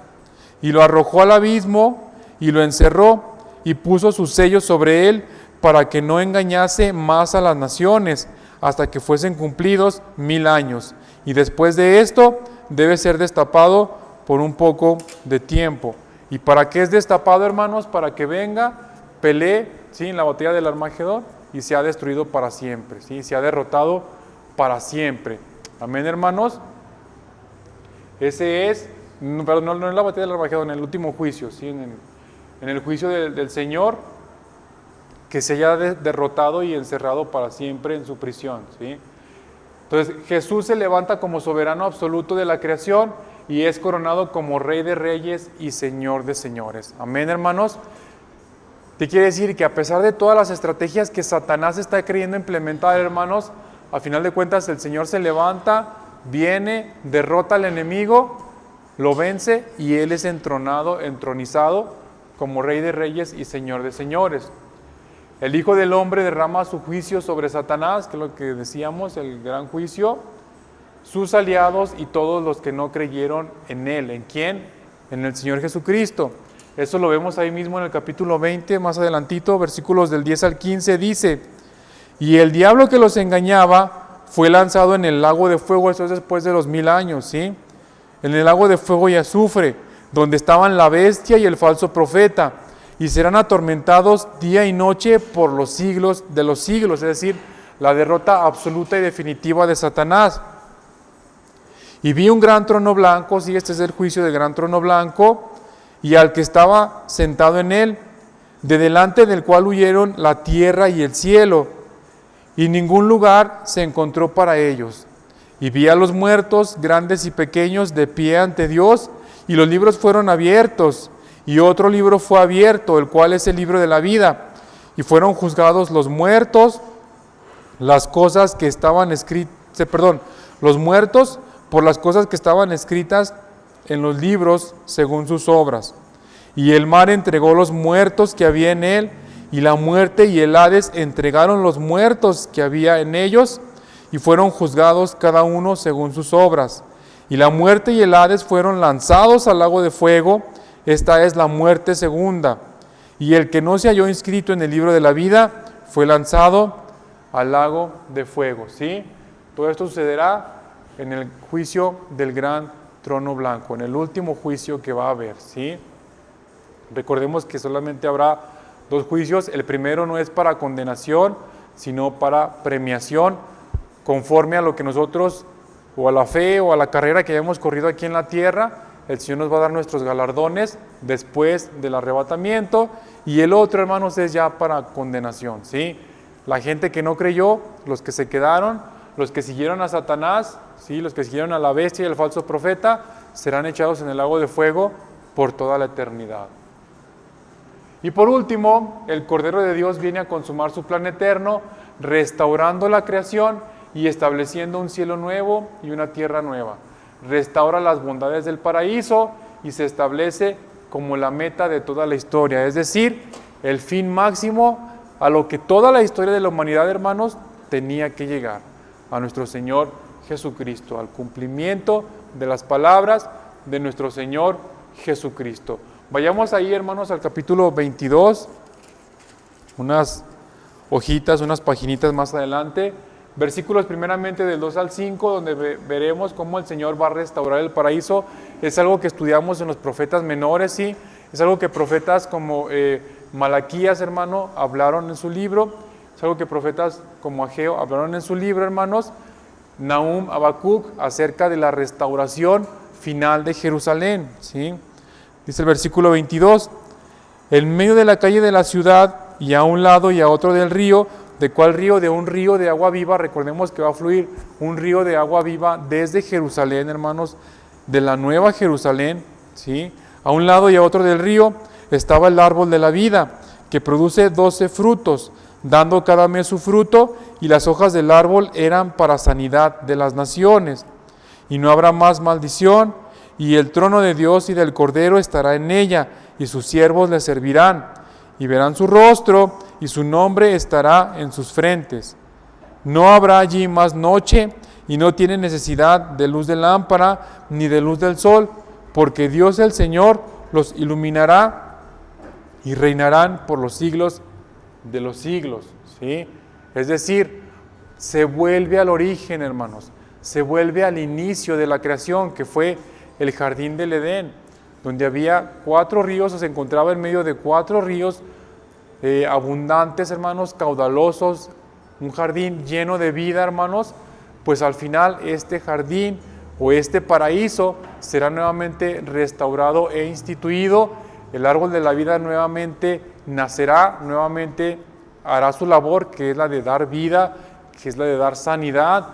y lo arrojó al abismo, y lo encerró, y puso sus sellos sobre él, para que no engañase más a las naciones, hasta que fuesen cumplidos 1000 años. Y después de esto, debe ser destapado por un poco de tiempo. ¿Y para qué es destapado, hermanos? Para que venga, pelee, ¿sí? En la batalla del Armagedón, y sea destruido para siempre, ¿sí? Se ha derrotado para siempre. Amén, hermanos. Ese es, perdón, no en la batalla del Armagedón, en el último juicio, ¿sí? En el juicio del Señor, que se haya derrotado y encerrado para siempre en su prisión, ¿sí? Entonces Jesús se levanta como soberano absoluto de la creación y es coronado como Rey de Reyes y Señor de Señores. Amén, hermanos. ¿Qué quiere decir? Que a pesar de todas las estrategias que Satanás está queriendo implementar, hermanos, a final de cuentas el Señor se levanta, viene, derrota al enemigo, lo vence y Él es entronizado como Rey de Reyes y Señor de Señores. El Hijo del Hombre derrama su juicio sobre Satanás, que es lo que decíamos, el gran juicio, sus aliados y todos los que no creyeron en Él. ¿En quién? En el Señor Jesucristo. Eso lo vemos ahí mismo en el capítulo 20, más adelantito, versículos del 10 al 15, dice: y el diablo que los engañaba fue lanzado en el lago de fuego, eso es después de los 1000 años, ¿sí? En el lago de fuego y azufre, donde estaban la bestia y el falso profeta, y serán atormentados día y noche por los siglos de los siglos, es decir, la derrota absoluta y definitiva de Satanás. Y vi un gran trono blanco, sí, este es el juicio del gran trono blanco, y al que estaba sentado en él, de delante del cual huyeron la tierra y el cielo, y ningún lugar se encontró para ellos. Y vi a los muertos, grandes y pequeños, de pie ante Dios, y los libros fueron abiertos, y otro libro fue abierto, el cual es el libro de la vida, y fueron juzgados los muertos, las cosas que estaban escritas, los muertos por las cosas que estaban escritas en los libros según sus obras. Y el mar entregó los muertos que había en él, y la muerte y el Hades entregaron los muertos que había en ellos, y fueron juzgados cada uno según sus obras. Y la muerte y el Hades fueron lanzados al lago de fuego, esta es la muerte segunda. Y el que no se halló inscrito en el libro de la vida fue lanzado al lago de fuego, ¿sí? Todo esto sucederá en el juicio del gran trono blanco, en el último juicio que va a haber, ¿sí? Recordemos que solamente habrá 2 juicios. El primero no es para condenación, sino para premiación, conforme a lo que nosotros, o a la fe, o a la carrera que hayamos corrido aquí en la tierra. El Señor nos va a dar nuestros galardones después del arrebatamiento. Y el otro, hermanos, es ya para condenación, ¿sí? La gente que no creyó, los que se quedaron, los que siguieron a Satanás, ¿sí? Los que siguieron a la bestia y al falso profeta, serán echados en el lago de fuego por toda la eternidad. Y por último, el Cordero de Dios viene a consumar su plan eterno, restaurando la creación y estableciendo un cielo nuevo y una tierra nueva. Restaura las bondades del paraíso y se establece como la meta de toda la historia, es decir, el fin máximo a lo que toda la historia de la humanidad, hermanos, tenía que llegar, a nuestro Señor Jesucristo, al cumplimiento de las palabras de nuestro Señor Jesucristo. Vayamos ahí, hermanos, al capítulo 22, unas hojitas, unas paginitas más adelante, versículos primeramente del 2 al 5, donde veremos cómo el Señor va a restaurar el paraíso. Es algo que estudiamos en los profetas menores, ¿sí? Es algo que profetas como Malaquías, hermano, hablaron en su libro. Es algo que profetas como Ageo hablaron en su libro, hermanos. Nahum, Habacuc, acerca de la restauración final de Jerusalén, ¿sí? Dice el versículo 22, en medio de la calle de la ciudad, y a un lado y a otro del río. ¿De cuál río? De un río de agua viva. Recordemos que va a fluir un río de agua viva desde Jerusalén, hermanos, de la nueva Jerusalén, ¿sí? A un lado y a otro del río estaba el árbol de la vida, que produce 12 frutos, dando cada mes su fruto, y las hojas del árbol eran para sanidad de las naciones. Y no habrá más maldición, y el trono de Dios y del Cordero estará en ella, y sus siervos le servirán, y verán su rostro, y su nombre estará en sus frentes. No habrá allí más noche, y no tienen necesidad de luz de lámpara, ni de luz del sol, porque Dios el Señor los iluminará, y reinarán por los siglos de los siglos, ¿sí? Es decir, se vuelve al origen, hermanos, se vuelve al inicio de la creación, que fue el jardín del Edén, donde había 4 ríos, o se encontraba en medio de 4 ríos abundantes, hermanos, caudalosos, un jardín lleno de vida, hermanos. Pues al final este jardín o este paraíso será nuevamente restaurado e instituido. El árbol de la vida nuevamente nacerá, nuevamente hará su labor, que es la de dar vida, que es la de dar sanidad,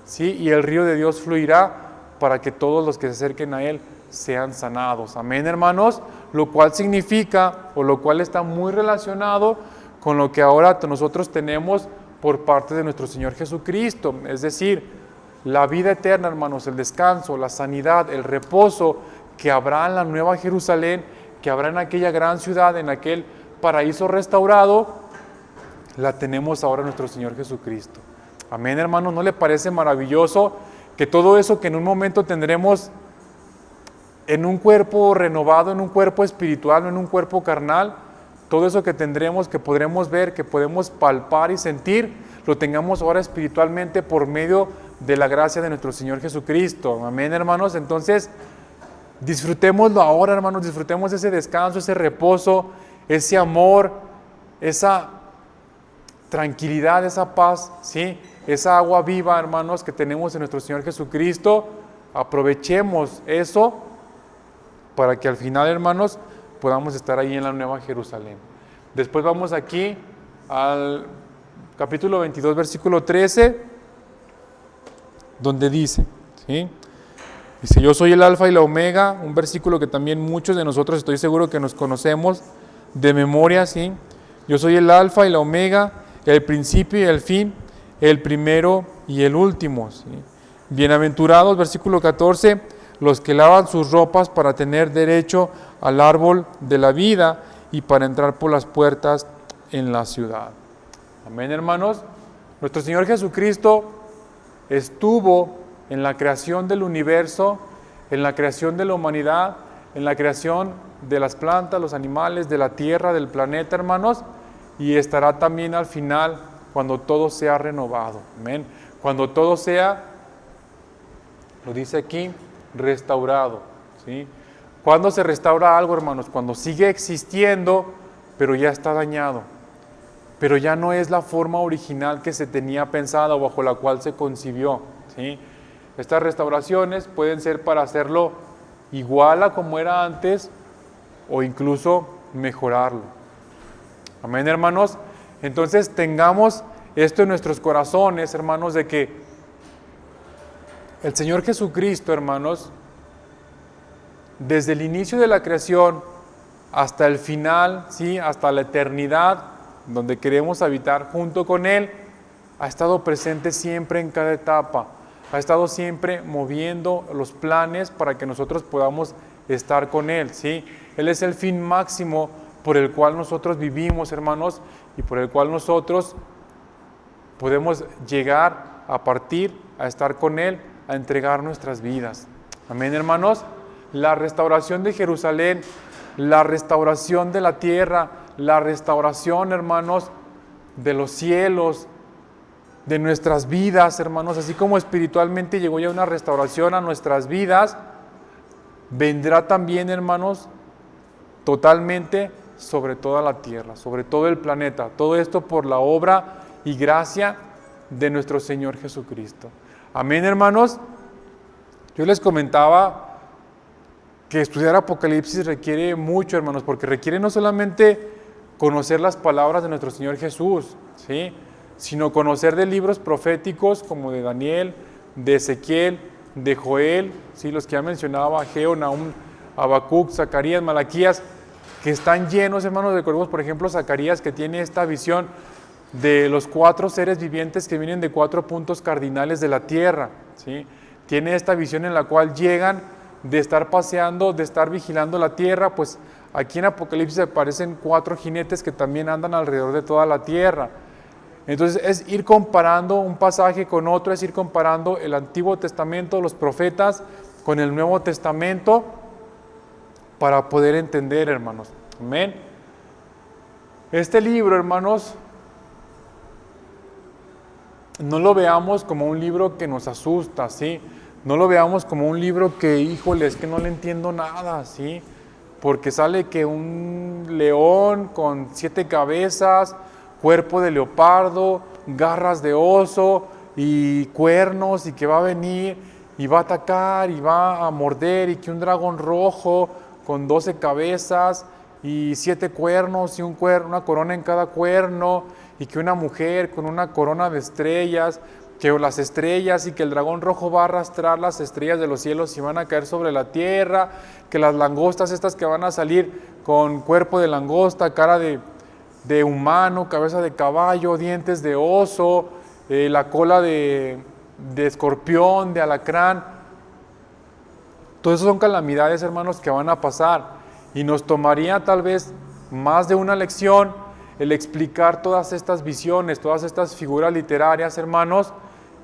¿sí? Y el río de Dios fluirá para que todos los que se acerquen a Él sean sanados. Amén, hermanos. Lo cual significa, o lo cual está muy relacionado con lo que ahora nosotros tenemos por parte de nuestro Señor Jesucristo. Es decir, la vida eterna, hermanos, el descanso, la sanidad, el reposo que habrá en la Nueva Jerusalén, que habrá en aquella gran ciudad, en aquel paraíso restaurado, la tenemos ahora en nuestro Señor Jesucristo. Amén, hermanos. ¿No le parece maravilloso que todo eso que en un momento tendremos en un cuerpo renovado, en un cuerpo espiritual, no en un cuerpo carnal, todo eso que tendremos, que podremos ver, que podemos palpar y sentir, lo tengamos ahora espiritualmente por medio de la gracia de nuestro Señor Jesucristo? Amén, hermanos. Entonces, disfrutémoslo ahora, hermanos, disfrutemos ese descanso, ese reposo, ese amor, esa tranquilidad, esa paz, ¿sí? Esa agua viva, hermanos, que tenemos en nuestro Señor Jesucristo. Aprovechemos eso para que al final, hermanos, podamos estar ahí en la Nueva Jerusalén. Después vamos aquí al capítulo 22, versículo 13, donde dice, ¿sí? Dice, yo soy el alfa y la omega, un versículo que también muchos de nosotros estoy seguro que nos conocemos de memoria, ¿sí? Yo soy el alfa y la omega, el principio y el fin, el primero y el último, ¿sí? Bienaventurados, versículo 14, los que lavan sus ropas para tener derecho al árbol de la vida y para entrar por las puertas en la ciudad. Amén, hermanos. Nuestro Señor Jesucristo estuvo en la creación del universo, en la creación de la humanidad, en la creación de las plantas, los animales, de la tierra, del planeta, hermanos, y estará también al final cuando todo sea renovado. Amén. Cuando todo sea, lo dice aquí, restaurado, ¿sí? ¿Cuándo se restaura algo, hermanos? Cuando sigue existiendo, pero ya está dañado, pero ya no es la forma original que se tenía pensada o bajo la cual se concibió, ¿sí? Estas restauraciones pueden ser para hacerlo igual a como era antes o incluso mejorarlo. Amén, hermanos. Entonces tengamos esto en nuestros corazones, hermanos, de que el Señor Jesucristo, hermanos, desde el inicio de la creación hasta el final, ¿sí? Hasta la eternidad, donde queremos habitar junto con Él, ha estado presente siempre en cada etapa, ha estado siempre moviendo los planes para que nosotros podamos estar con Él, ¿sí? Él es el fin máximo por el cual nosotros vivimos, hermanos, y por el cual nosotros podemos llegar a partir, a estar con Él, a entregar nuestras vidas. Amén, hermanos. La restauración de Jerusalén, la restauración de la tierra, la restauración, hermanos, de los cielos, de nuestras vidas, hermanos, así como espiritualmente llegó ya una restauración a nuestras vidas, vendrá también, hermanos, totalmente sobre toda la tierra, sobre todo el planeta. Todo esto por la obra y gracia de nuestro Señor Jesucristo. Amén, hermanos. Yo les comentaba que estudiar Apocalipsis requiere mucho, hermanos, porque requiere no solamente conocer las palabras de nuestro Señor Jesús, ¿sí? Sino conocer de libros proféticos como de Daniel, de Ezequiel, de Joel, ¿sí? Los que ya mencionaba, Ageo, Nahum, Habacuc, Zacarías, Malaquías, que están llenos, hermanos. Recordemos, por ejemplo, Zacarías, que tiene esta visión de los 4 seres vivientes que vienen de 4 puntos cardinales de la tierra, ¿sí? Tiene esta visión en la cual llegan de estar paseando, de estar vigilando la tierra. Pues aquí en Apocalipsis aparecen 4 jinetes que también andan alrededor de toda la tierra. Entonces es ir comparando un pasaje con otro, es ir comparando el Antiguo Testamento, los profetas, con el Nuevo Testamento, para poder entender, hermanos. Amén. Este libro, hermanos, no lo veamos como un libro que nos asusta, ¿sí? No lo veamos como un libro que, híjole, es que no le entiendo nada, ¿sí? Porque sale que un león con 7 cabezas, cuerpo de leopardo, garras de oso y cuernos, y que va a venir y va a atacar y va a morder, y que un dragón rojo con 12 cabezas y 7 cuernos y una corona en cada cuerno, y que una mujer con una corona de estrellas, que las estrellas y que el dragón rojo va a arrastrar las estrellas de los cielos y van a caer sobre la tierra, que las langostas estas que van a salir con cuerpo de langosta, cara de humano, cabeza de caballo, dientes de oso, la cola de escorpión, de alacrán. Todo eso son calamidades, hermanos, que van a pasar y nos tomaría tal vez más de una lección el explicar todas estas visiones, todas estas figuras literarias, hermanos,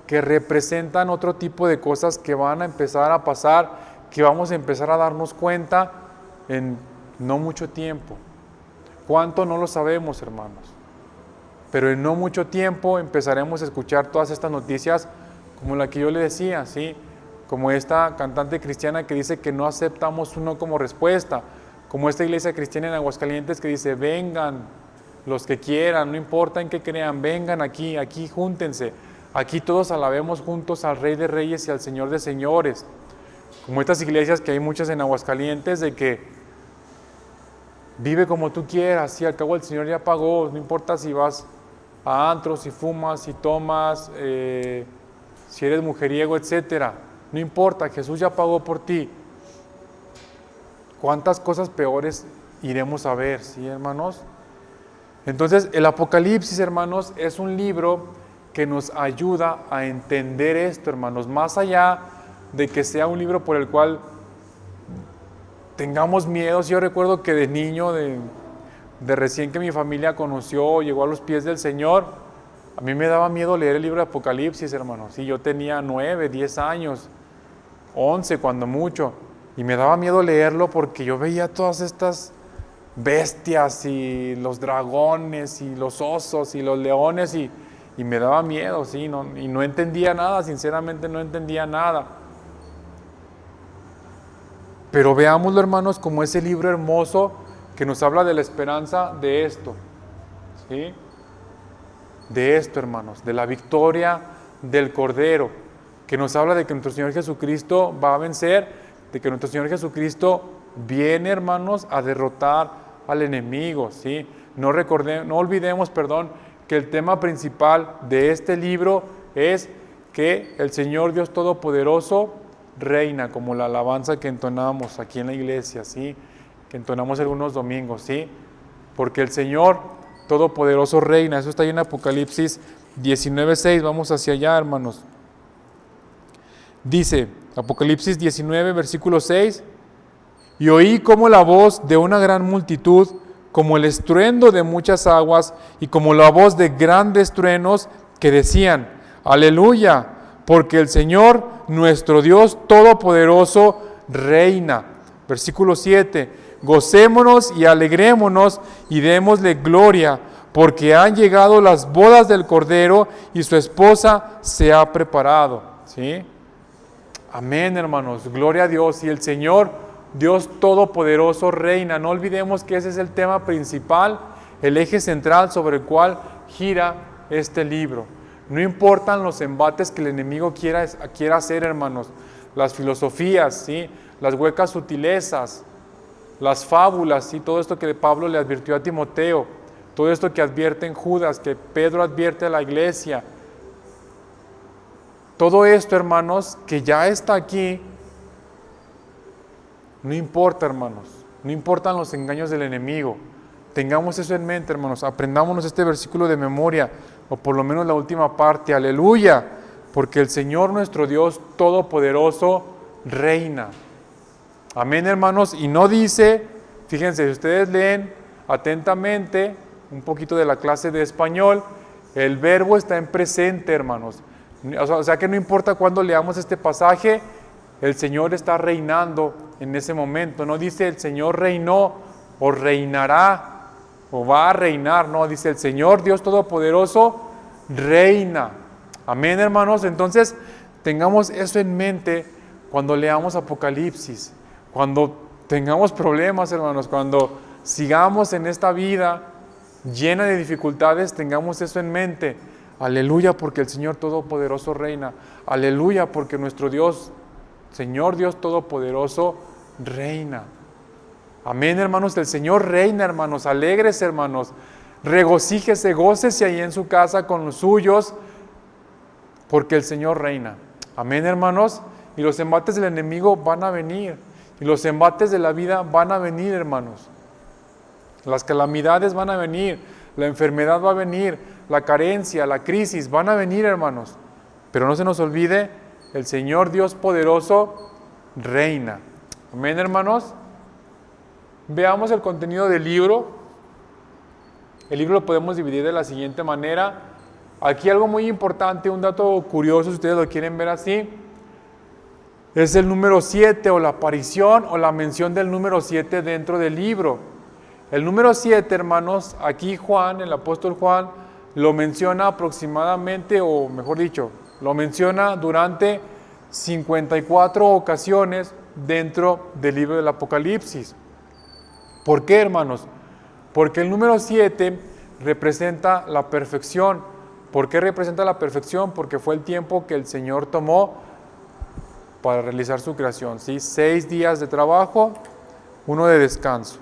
que representan otro tipo de cosas que van a empezar a pasar, que vamos a empezar a darnos cuenta en no mucho tiempo. ¿Cuánto? No lo sabemos, hermanos. Pero en no mucho tiempo empezaremos a escuchar todas estas noticias como la que yo le decía, ¿sí? Como esta cantante cristiana que dice que no aceptamos un no como respuesta, como esta iglesia cristiana en Aguascalientes que dice, vengan los que quieran, no importa en qué crean, vengan aquí, aquí júntense, aquí todos alabemos juntos al Rey de Reyes y al Señor de Señores. Como estas iglesias que hay muchas en Aguascalientes de que vive como tú quieras, sí, al cabo el Señor ya pagó, no importa si vas a antros, si fumas, si tomas, si eres mujeriego, etcétera, no importa, Jesús ya pagó por ti. ¿Cuántas cosas peores iremos a ver, sí, hermanos? Entonces, el Apocalipsis, hermanos, es un libro que nos ayuda a entender esto, hermanos, más allá de que sea un libro por el cual tengamos miedos. Yo recuerdo que de niño, de recién que mi familia conoció, llegó a los pies del Señor, a mí me daba miedo leer el libro de Apocalipsis, hermanos. Sí, yo tenía 9, 10 años, 11 cuando mucho, y me daba miedo leerlo porque yo veía todas estas bestias y los dragones y los osos y los leones y me daba miedo, ¿sí? Y no entendía nada, sinceramente no entendía nada. Pero veámoslo, hermanos, como ese libro hermoso que nos habla de la esperanza de esto, ¿sí? De esto, hermanos, de la victoria del Cordero, que nos habla de que nuestro Señor Jesucristo va a vencer, de que nuestro Señor Jesucristo viene, hermanos, a derrotar al enemigo, ¿sí? No olvidemos, que el tema principal de este libro es que el Señor Dios Todopoderoso reina, como la alabanza que entonamos aquí en la iglesia, ¿sí? Que entonamos algunos domingos, ¿sí? Porque el Señor Todopoderoso reina. Eso está ahí en Apocalipsis 19:6. Vamos hacia allá, hermanos. Dice, Apocalipsis 19, versículo 6, y oí como la voz de una gran multitud, como el estruendo de muchas aguas, y como la voz de grandes truenos, que decían, aleluya, porque el Señor, nuestro Dios Todopoderoso, reina. Versículo 7, gocémonos y alegrémonos y démosle gloria, porque han llegado las bodas del Cordero y su esposa se ha preparado. ¿Sí? Amén, hermanos, gloria a Dios. Y el Señor, Dios Todopoderoso, reina. No olvidemos que ese es el tema principal, el eje central sobre el cual gira este libro. No importan los embates que el enemigo quiera hacer, hermanos, las filosofías, ¿sí? Las huecas sutilezas, las fábulas, ¿sí? Todo esto que Pablo le advirtió a Timoteo, todo esto que advierte en Judas, que Pedro advierte a la iglesia. Todo esto, hermanos, que ya está aquí, no importa, hermanos, no importan los engaños del enemigo. Tengamos eso en mente, hermanos, aprendámonos este versículo de memoria, o por lo menos la última parte, aleluya, porque el Señor nuestro Dios Todopoderoso reina. Amén, hermanos, y no dice, fíjense, si ustedes leen atentamente un poquito de la clase de español, el verbo está en presente, hermanos. O sea que no importa cuándo leamos este pasaje, el Señor está reinando en ese momento. No dice el Señor reinó o reinará o va a reinar, no, dice el Señor Dios Todopoderoso reina. Amén, hermanos. Entonces tengamos eso en mente cuando leamos Apocalipsis, cuando tengamos problemas, hermanos, cuando sigamos en esta vida llena de dificultades, tengamos eso en mente. Aleluya, porque el Señor Todopoderoso reina. Aleluya, porque nuestro Dios, Señor Dios Todopoderoso, reina. Amén, hermanos, el Señor reina, hermanos. Alegres, hermanos. regocíjese, gócese ahí en su casa con los suyos, porque el Señor reina. Amén, hermanos. Y los embates del enemigo van a venir. Y los embates de la vida van a venir, hermanos. Las calamidades van a venir. La enfermedad va a venir. La carencia, la crisis van a venir, hermanos. Pero no se nos olvide, el Señor Dios poderoso reina. Amén, hermanos. Veamos el contenido del libro. El libro lo podemos dividir de la siguiente manera. Aquí algo muy importante, un dato curioso, si ustedes lo quieren ver así, es el número 7 o la aparición o la mención del número 7 dentro del libro. El número 7, hermanos, aquí Juan, el apóstol Juan, lo menciona aproximadamente, o mejor dicho, lo menciona durante 54 ocasiones dentro del libro del Apocalipsis. ¿Por qué, hermanos? Porque el número 7 representa la perfección. ¿Por qué representa la perfección? Porque fue el tiempo que el Señor tomó para realizar su creación, ¿sí? 6 días de trabajo, 1 de descanso.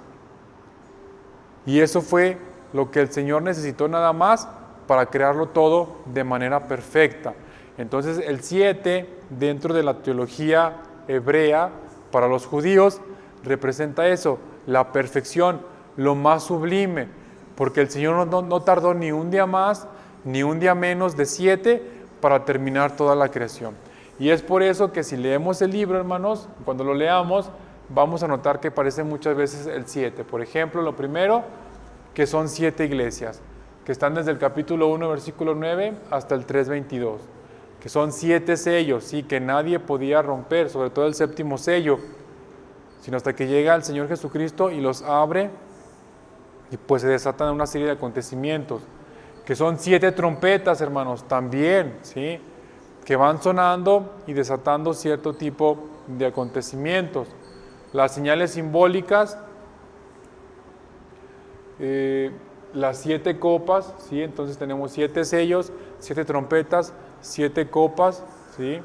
Y eso fue lo que el Señor necesitó nada más para crearlo todo de manera perfecta. Entonces el 7, dentro de la teología hebrea, para los judíos, representa eso, la perfección, lo más sublime, porque el Señor no tardó ni un día más, ni un día menos de 7 para terminar toda la creación. Y es por eso que si leemos el libro, hermanos, cuando lo leamos, vamos a notar que aparece muchas veces el 7. Por ejemplo, lo primero, que son 7 iglesias, que están desde el capítulo 1, versículo 9, hasta el 3:22, que son 7 sellos, ¿sí? Que nadie podía romper, sobre todo el 7º sello, sino hasta que llega el Señor Jesucristo y los abre, y pues se desatan una serie de acontecimientos, que son 7 trompetas, hermanos, también, ¿sí? Que van sonando y desatando cierto tipo de acontecimientos. Las señales simbólicas, las 7 copas, ¿sí? Entonces tenemos 7 sellos, 7 trompetas, 7 copas, ¿sí?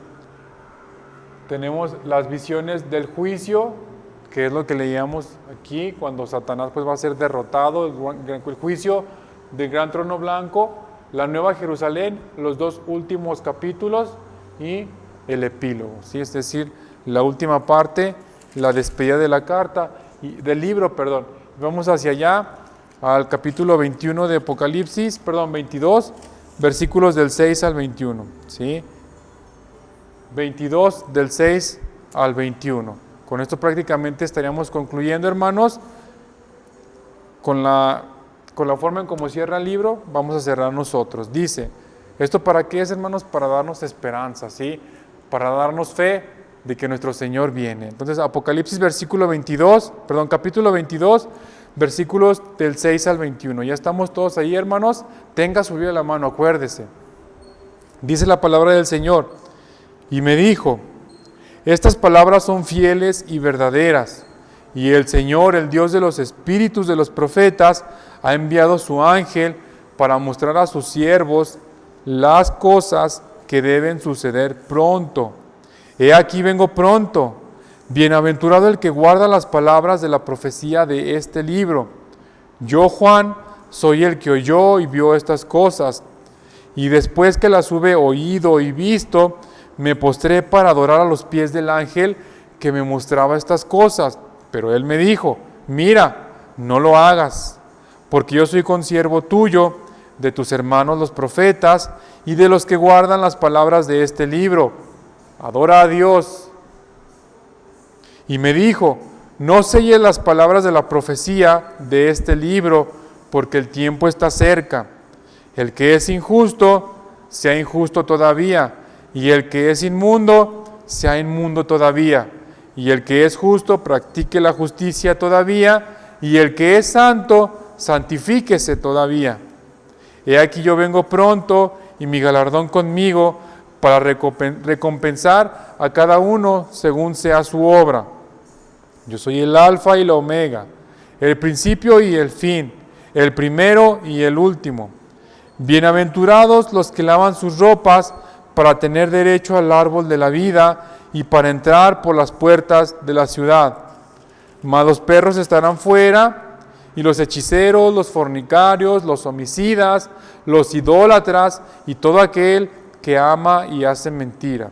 Tenemos las visiones del juicio, que es lo que leíamos aquí, cuando Satanás pues va a ser derrotado, el juicio del gran trono blanco, la Nueva Jerusalén, los 2 últimos capítulos y el epílogo, ¿sí? Es decir, la última parte, la despedida de la carta, del libro, perdón. Vamos hacia allá, al capítulo 21 de Apocalipsis, 22, versículos del 6 al 21, ¿sí? 22 del 6 al 21. Con esto prácticamente estaríamos concluyendo, hermanos, con la forma en cómo cierra el libro. Vamos a cerrar nosotros. Dice, ¿esto para qué es, hermanos? Para darnos esperanza, ¿sí? Para darnos fe de que nuestro Señor viene. Entonces, Apocalipsis capítulo 22, versículos del 6 al 21. Ya estamos todos ahí, hermanos. Tenga su Biblia a la mano, acuérdese. Dice la palabra del Señor, y me dijo, estas palabras son fieles y verdaderas, y el Señor, el Dios de los espíritus de los profetas, ha enviado su ángel para mostrar a sus siervos las cosas que deben suceder pronto. He aquí vengo pronto. Bienaventurado el que guarda las palabras de la profecía de este libro. Yo, Juan, soy el que oyó y vio estas cosas, y después que las hube oído y visto, me postré para adorar a los pies del ángel que me mostraba estas cosas. Pero él me dijo, mira, no lo hagas, porque yo soy consiervo tuyo, de tus hermanos los profetas, y de los que guardan las palabras de este libro. Adora a Dios. Y me dijo, no selles las palabras de la profecía de este libro, porque el tiempo está cerca. El que es injusto, sea injusto todavía, y el que es inmundo, sea inmundo todavía, y el que es justo, practique la justicia todavía, y el que es santo, santifíquese todavía. He aquí yo vengo pronto, y mi galardón conmigo, para recompensar a cada uno según sea su obra. Yo soy el Alfa y la Omega, el principio y el fin, el primero y el último. Bienaventurados los que lavan sus ropas para tener derecho al árbol de la vida y para entrar por las puertas de la ciudad. Mas los perros estarán fuera y los hechiceros, los fornicarios, los homicidas, los idólatras y todo aquel que ama y hace mentira.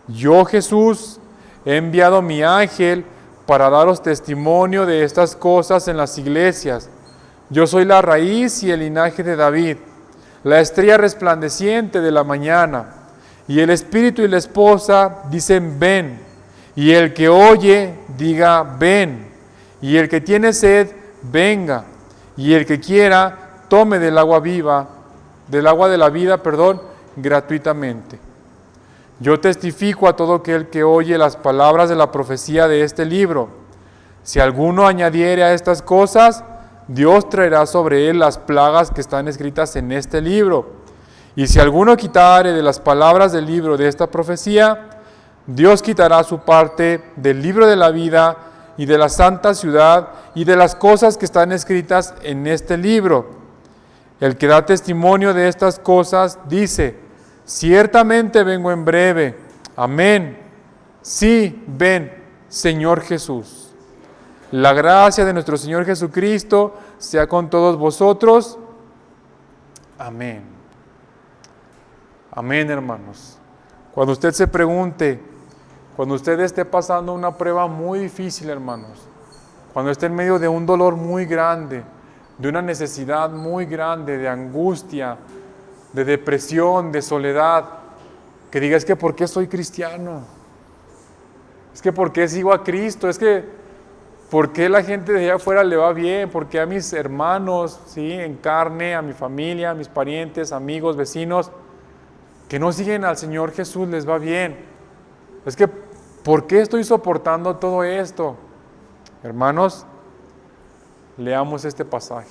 Yo, Jesús, he enviado mi ángel para daros testimonio de estas cosas en las iglesias. Yo soy la raíz y el linaje de David, la estrella resplandeciente de la mañana. Y el espíritu y la esposa dicen ven, y el que oye diga ven, y el que tiene sed venga, y el que quiera tome del agua viva, del agua de la vida, gratuitamente. Yo testifico a todo aquel que oye las palabras de la profecía de este libro. Si alguno añadiere a estas cosas, Dios traerá sobre él las plagas que están escritas en este libro. Y si alguno quitare de las palabras del libro de esta profecía, Dios quitará su parte del libro de la vida y de la santa ciudad y de las cosas que están escritas en este libro. El que da testimonio de estas cosas dice: ciertamente vengo en breve. Amén. Sí, ven, Señor Jesús. La gracia de nuestro Señor Jesucristo sea con todos vosotros. Amén. Amén, hermanos. Cuando usted se pregunte, cuando usted esté pasando una prueba muy difícil, hermanos, cuando esté en medio de un dolor muy grande, de una necesidad muy grande, de angustia, de depresión, de soledad, que diga: es que ¿por qué soy cristiano? Es que ¿por qué sigo a Cristo? Es que ¿por qué la gente de allá afuera le va bien? ¿Por qué a mis hermanos, ¿sí?, en carne, a mi familia, a mis parientes, amigos, vecinos, que no siguen al Señor Jesús, les va bien? Es que ¿por qué estoy soportando todo esto? Hermanos, leamos este pasaje,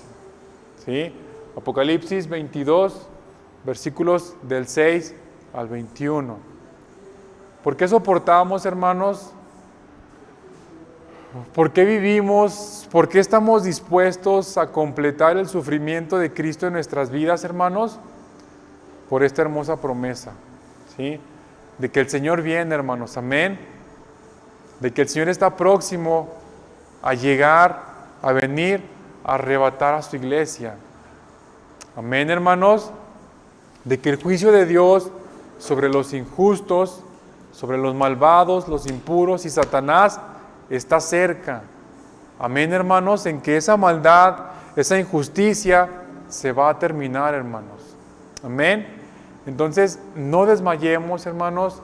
¿sí? Apocalipsis 22, versículos del 6 al 21. ¿Por qué soportamos, hermanos? ¿Por qué vivimos? ¿Por qué estamos dispuestos a completar el sufrimiento de Cristo en nuestras vidas, hermanos? Por esta hermosa promesa, ¿sí?, de que el Señor viene, hermanos, amén, de que el Señor está próximo a llegar, a venir, a arrebatar a su iglesia. Amén, hermanos, de que el juicio de Dios sobre los injustos, sobre los malvados, los impuros y Satanás está cerca. Amén, hermanos, en que esa maldad, esa injusticia se va a terminar, hermanos. Amén. Entonces, no desmayemos, hermanos,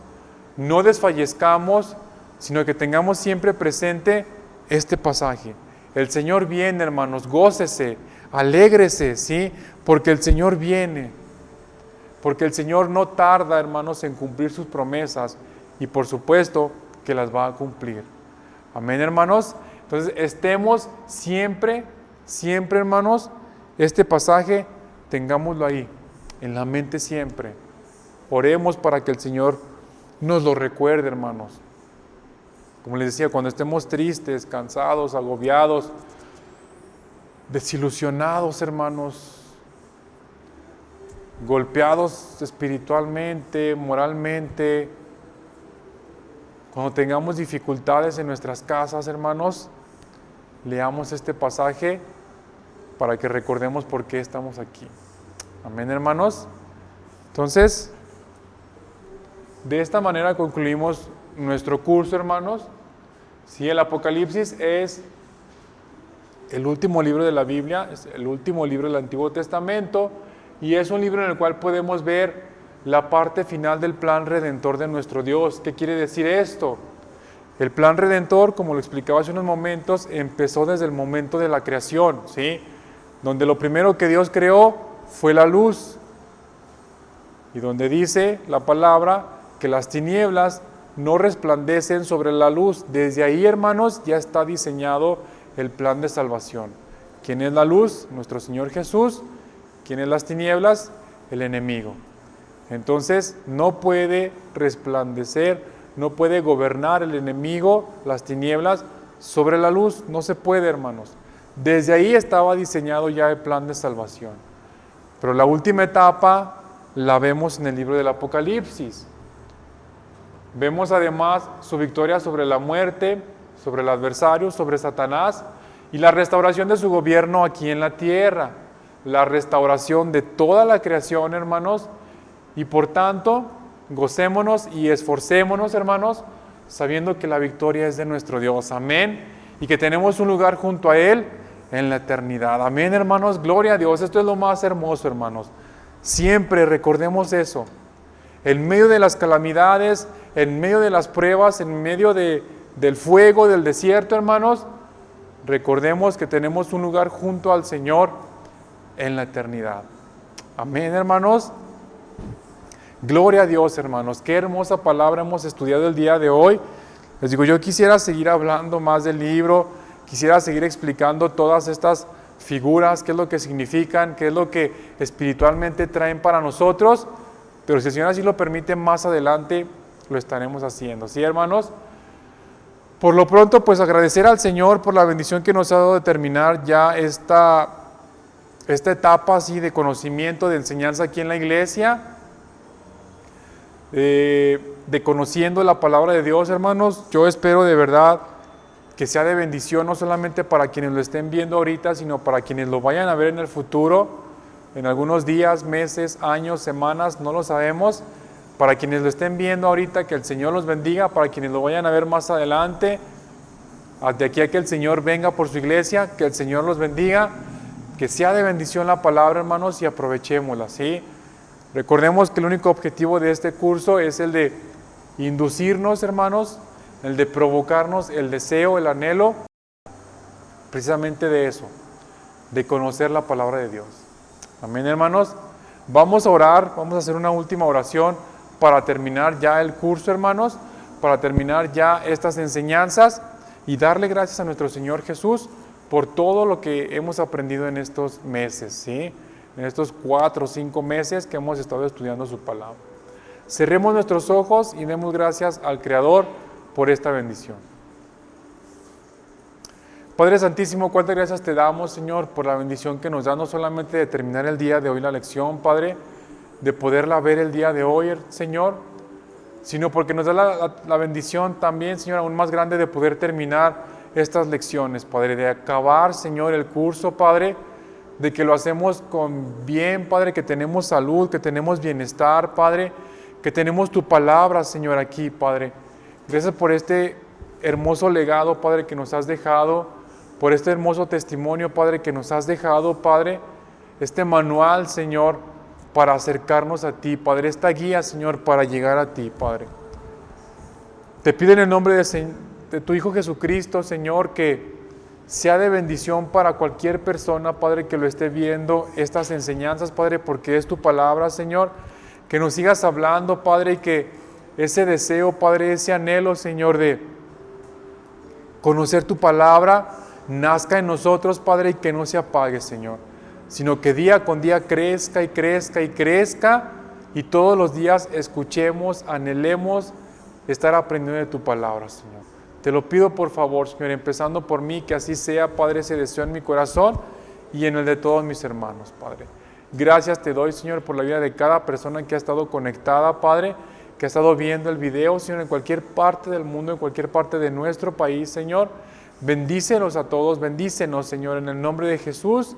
no desfallezcamos, sino que tengamos siempre presente este pasaje. El Señor viene, hermanos, gócese, alégrese, ¿sí? Porque el Señor viene. Porque el Señor no tarda, hermanos, en cumplir sus promesas, y por supuesto que las va a cumplir. Amén, hermanos. Entonces, estemos siempre, hermanos, este pasaje, tengámoslo ahí, en la mente siempre. Oremos para que el Señor nos lo recuerde, hermanos. Como les decía, cuando estemos tristes, cansados, agobiados, desilusionados, hermanos, golpeados espiritualmente, moralmente, cuando tengamos dificultades en nuestras casas, hermanos, leamos este pasaje para que recordemos por qué estamos aquí. Amén, hermanos. Entonces, de esta manera concluimos nuestro curso, hermanos. Sí, el Apocalipsis es el último libro de la Biblia, es el último libro del Antiguo Testamento, y es un libro en el cual podemos ver la parte final del plan redentor de nuestro Dios. ¿Qué quiere decir esto? El plan redentor, como lo explicaba hace unos momentos, empezó desde el momento de la creación, ¿sí? Donde lo primero que Dios creó fue la luz, y donde dice la palabra que las tinieblas no resplandecen sobre la luz. Desde ahí, hermanos, ya está diseñado el plan de salvación. ¿Quién es la luz? Nuestro Señor Jesús. ¿Quién es las tinieblas? El enemigo. Entonces, no puede resplandecer, no puede gobernar el enemigo, las tinieblas, sobre la luz. No se puede, hermanos. Desde ahí estaba diseñado ya el plan de salvación. Pero la última etapa la vemos en el libro del Apocalipsis. Vemos además su victoria sobre la muerte, sobre el adversario, sobre Satanás, y la restauración de su gobierno aquí en la tierra, la restauración de toda la creación, hermanos, y por tanto, gocémonos y esforcémonos, hermanos, sabiendo que la victoria es de nuestro Dios, amén, y que tenemos un lugar junto a Él en la eternidad, amén, hermanos, gloria a Dios. Esto es lo más hermoso, hermanos, siempre recordemos eso, en medio de las calamidades, en medio de las pruebas, en medio del fuego, del desierto, hermanos, recordemos que tenemos un lugar junto al Señor en la eternidad. Amén, hermanos. Gloria a Dios, hermanos. Qué hermosa palabra hemos estudiado el día de hoy. Les digo, yo quisiera seguir hablando más del libro, quisiera seguir explicando todas estas figuras, qué es lo que significan, qué es lo que espiritualmente traen para nosotros, pero si el Señor así lo permite, más adelante lo estaremos haciendo. ¿Sí, hermanos? Por lo pronto, pues agradecer al Señor por la bendición que nos ha dado de terminar ya esta etapa así de conocimiento, de enseñanza aquí en la iglesia, de conociendo la palabra de Dios, hermanos. Yo espero de verdad que sea de bendición, no solamente para quienes lo estén viendo ahorita, sino para quienes lo vayan a ver en el futuro, en algunos días, meses, años, semanas, no lo sabemos. Para quienes lo estén viendo ahorita, que el Señor los bendiga. Para quienes lo vayan a ver más adelante, de aquí a que el Señor venga por su iglesia, que el Señor los bendiga, que sea de bendición la palabra, hermanos, y aprovechémosla, ¿sí? Recordemos que el único objetivo de este curso es el de inducirnos, hermanos, el de provocarnos el deseo, el anhelo, precisamente de eso, de conocer la palabra de Dios. Amén, hermanos. Vamos a orar, vamos a hacer una última oración para terminar ya el curso, hermanos, para terminar ya estas enseñanzas y darle gracias a nuestro Señor Jesús por todo lo que hemos aprendido en estos meses, ¿sí? En estos 4 o 5 meses que hemos estado estudiando su palabra. Cerremos nuestros ojos y demos gracias al Creador por esta bendición. Padre Santísimo, cuántas gracias te damos, Señor, por la bendición que nos da no solamente de terminar el día de hoy la lección, Padre, de poderla ver el día de hoy, Señor, sino porque nos da la bendición también, Señor, aún más grande de poder terminar estas lecciones, Padre, de acabar, Señor, el curso, Padre, de que lo hacemos con bien, Padre, que tenemos salud, que tenemos bienestar, Padre, que tenemos tu palabra, Señor, aquí, Padre. Gracias por este hermoso legado, Padre, que nos has dejado, por este hermoso testimonio, Padre, que nos has dejado, Padre, este manual, Señor, para acercarnos a ti, Padre, esta guía, Señor, para llegar a ti, Padre. Te pido en el nombre de tu Hijo Jesucristo, Señor, que sea de bendición para cualquier persona, Padre, que lo esté viendo estas enseñanzas, Padre, porque es tu palabra, Señor, que nos sigas hablando, Padre, y que ese deseo, Padre, ese anhelo, Señor, de conocer tu palabra, nazca en nosotros, Padre, y que no se apague, Señor, sino que día con día crezca y crezca y crezca, y todos los días escuchemos, anhelemos estar aprendiendo de tu palabra, Señor. Te lo pido por favor, Señor, empezando por mí, que así sea, Padre, ese deseo en mi corazón y en el de todos mis hermanos, Padre. Gracias te doy, Señor, por la vida de cada persona que ha estado conectada, Padre, que ha estado viendo el video, Señor, en cualquier parte del mundo, en cualquier parte de nuestro país, Señor. Bendícenos a todos, bendícenos, Señor, en el nombre de Jesús,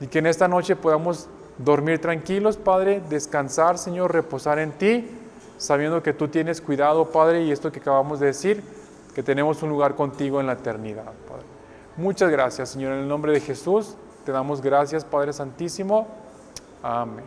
y que en esta noche podamos dormir tranquilos, Padre, descansar, Señor, reposar en ti, sabiendo que tú tienes cuidado, Padre, y esto que acabamos de decir, que tenemos un lugar contigo en la eternidad, Padre. Muchas gracias, Señor, en el nombre de Jesús, te damos gracias, Padre Santísimo. Amén.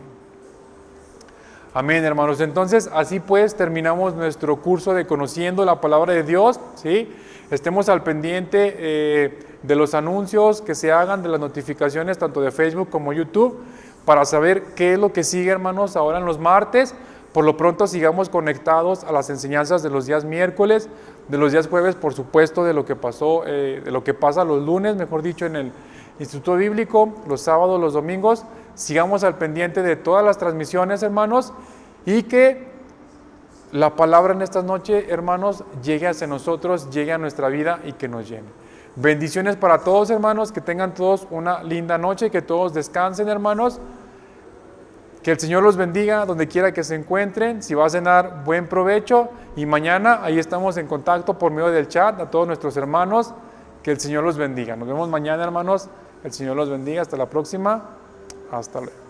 Amén, hermanos. Entonces, así pues, terminamos nuestro curso de Conociendo la Palabra de Dios, ¿sí? Estemos al pendiente de los anuncios que se hagan, de las notificaciones, tanto de Facebook como YouTube, para saber qué es lo que sigue, hermanos, ahora en los martes. Por lo pronto, sigamos conectados a las enseñanzas de los días miércoles, de los días jueves, por supuesto, de lo que pasó, de lo que pasa los lunes, mejor dicho, en el Instituto Bíblico, los sábados, los domingos. Sigamos al pendiente de todas las transmisiones, hermanos, y que la palabra en esta noche, hermanos, llegue hacia nosotros, llegue a nuestra vida y que nos llene. Bendiciones para todos, hermanos, que tengan todos una linda noche, que todos descansen, hermanos. Que el Señor los bendiga donde quiera que se encuentren. Si va a cenar, buen provecho. Y mañana ahí estamos en contacto por medio del chat a todos nuestros hermanos Que el Señor los bendiga. Nos vemos mañana, hermanos. El Señor los bendiga. Hasta la próxima. Hasta luego.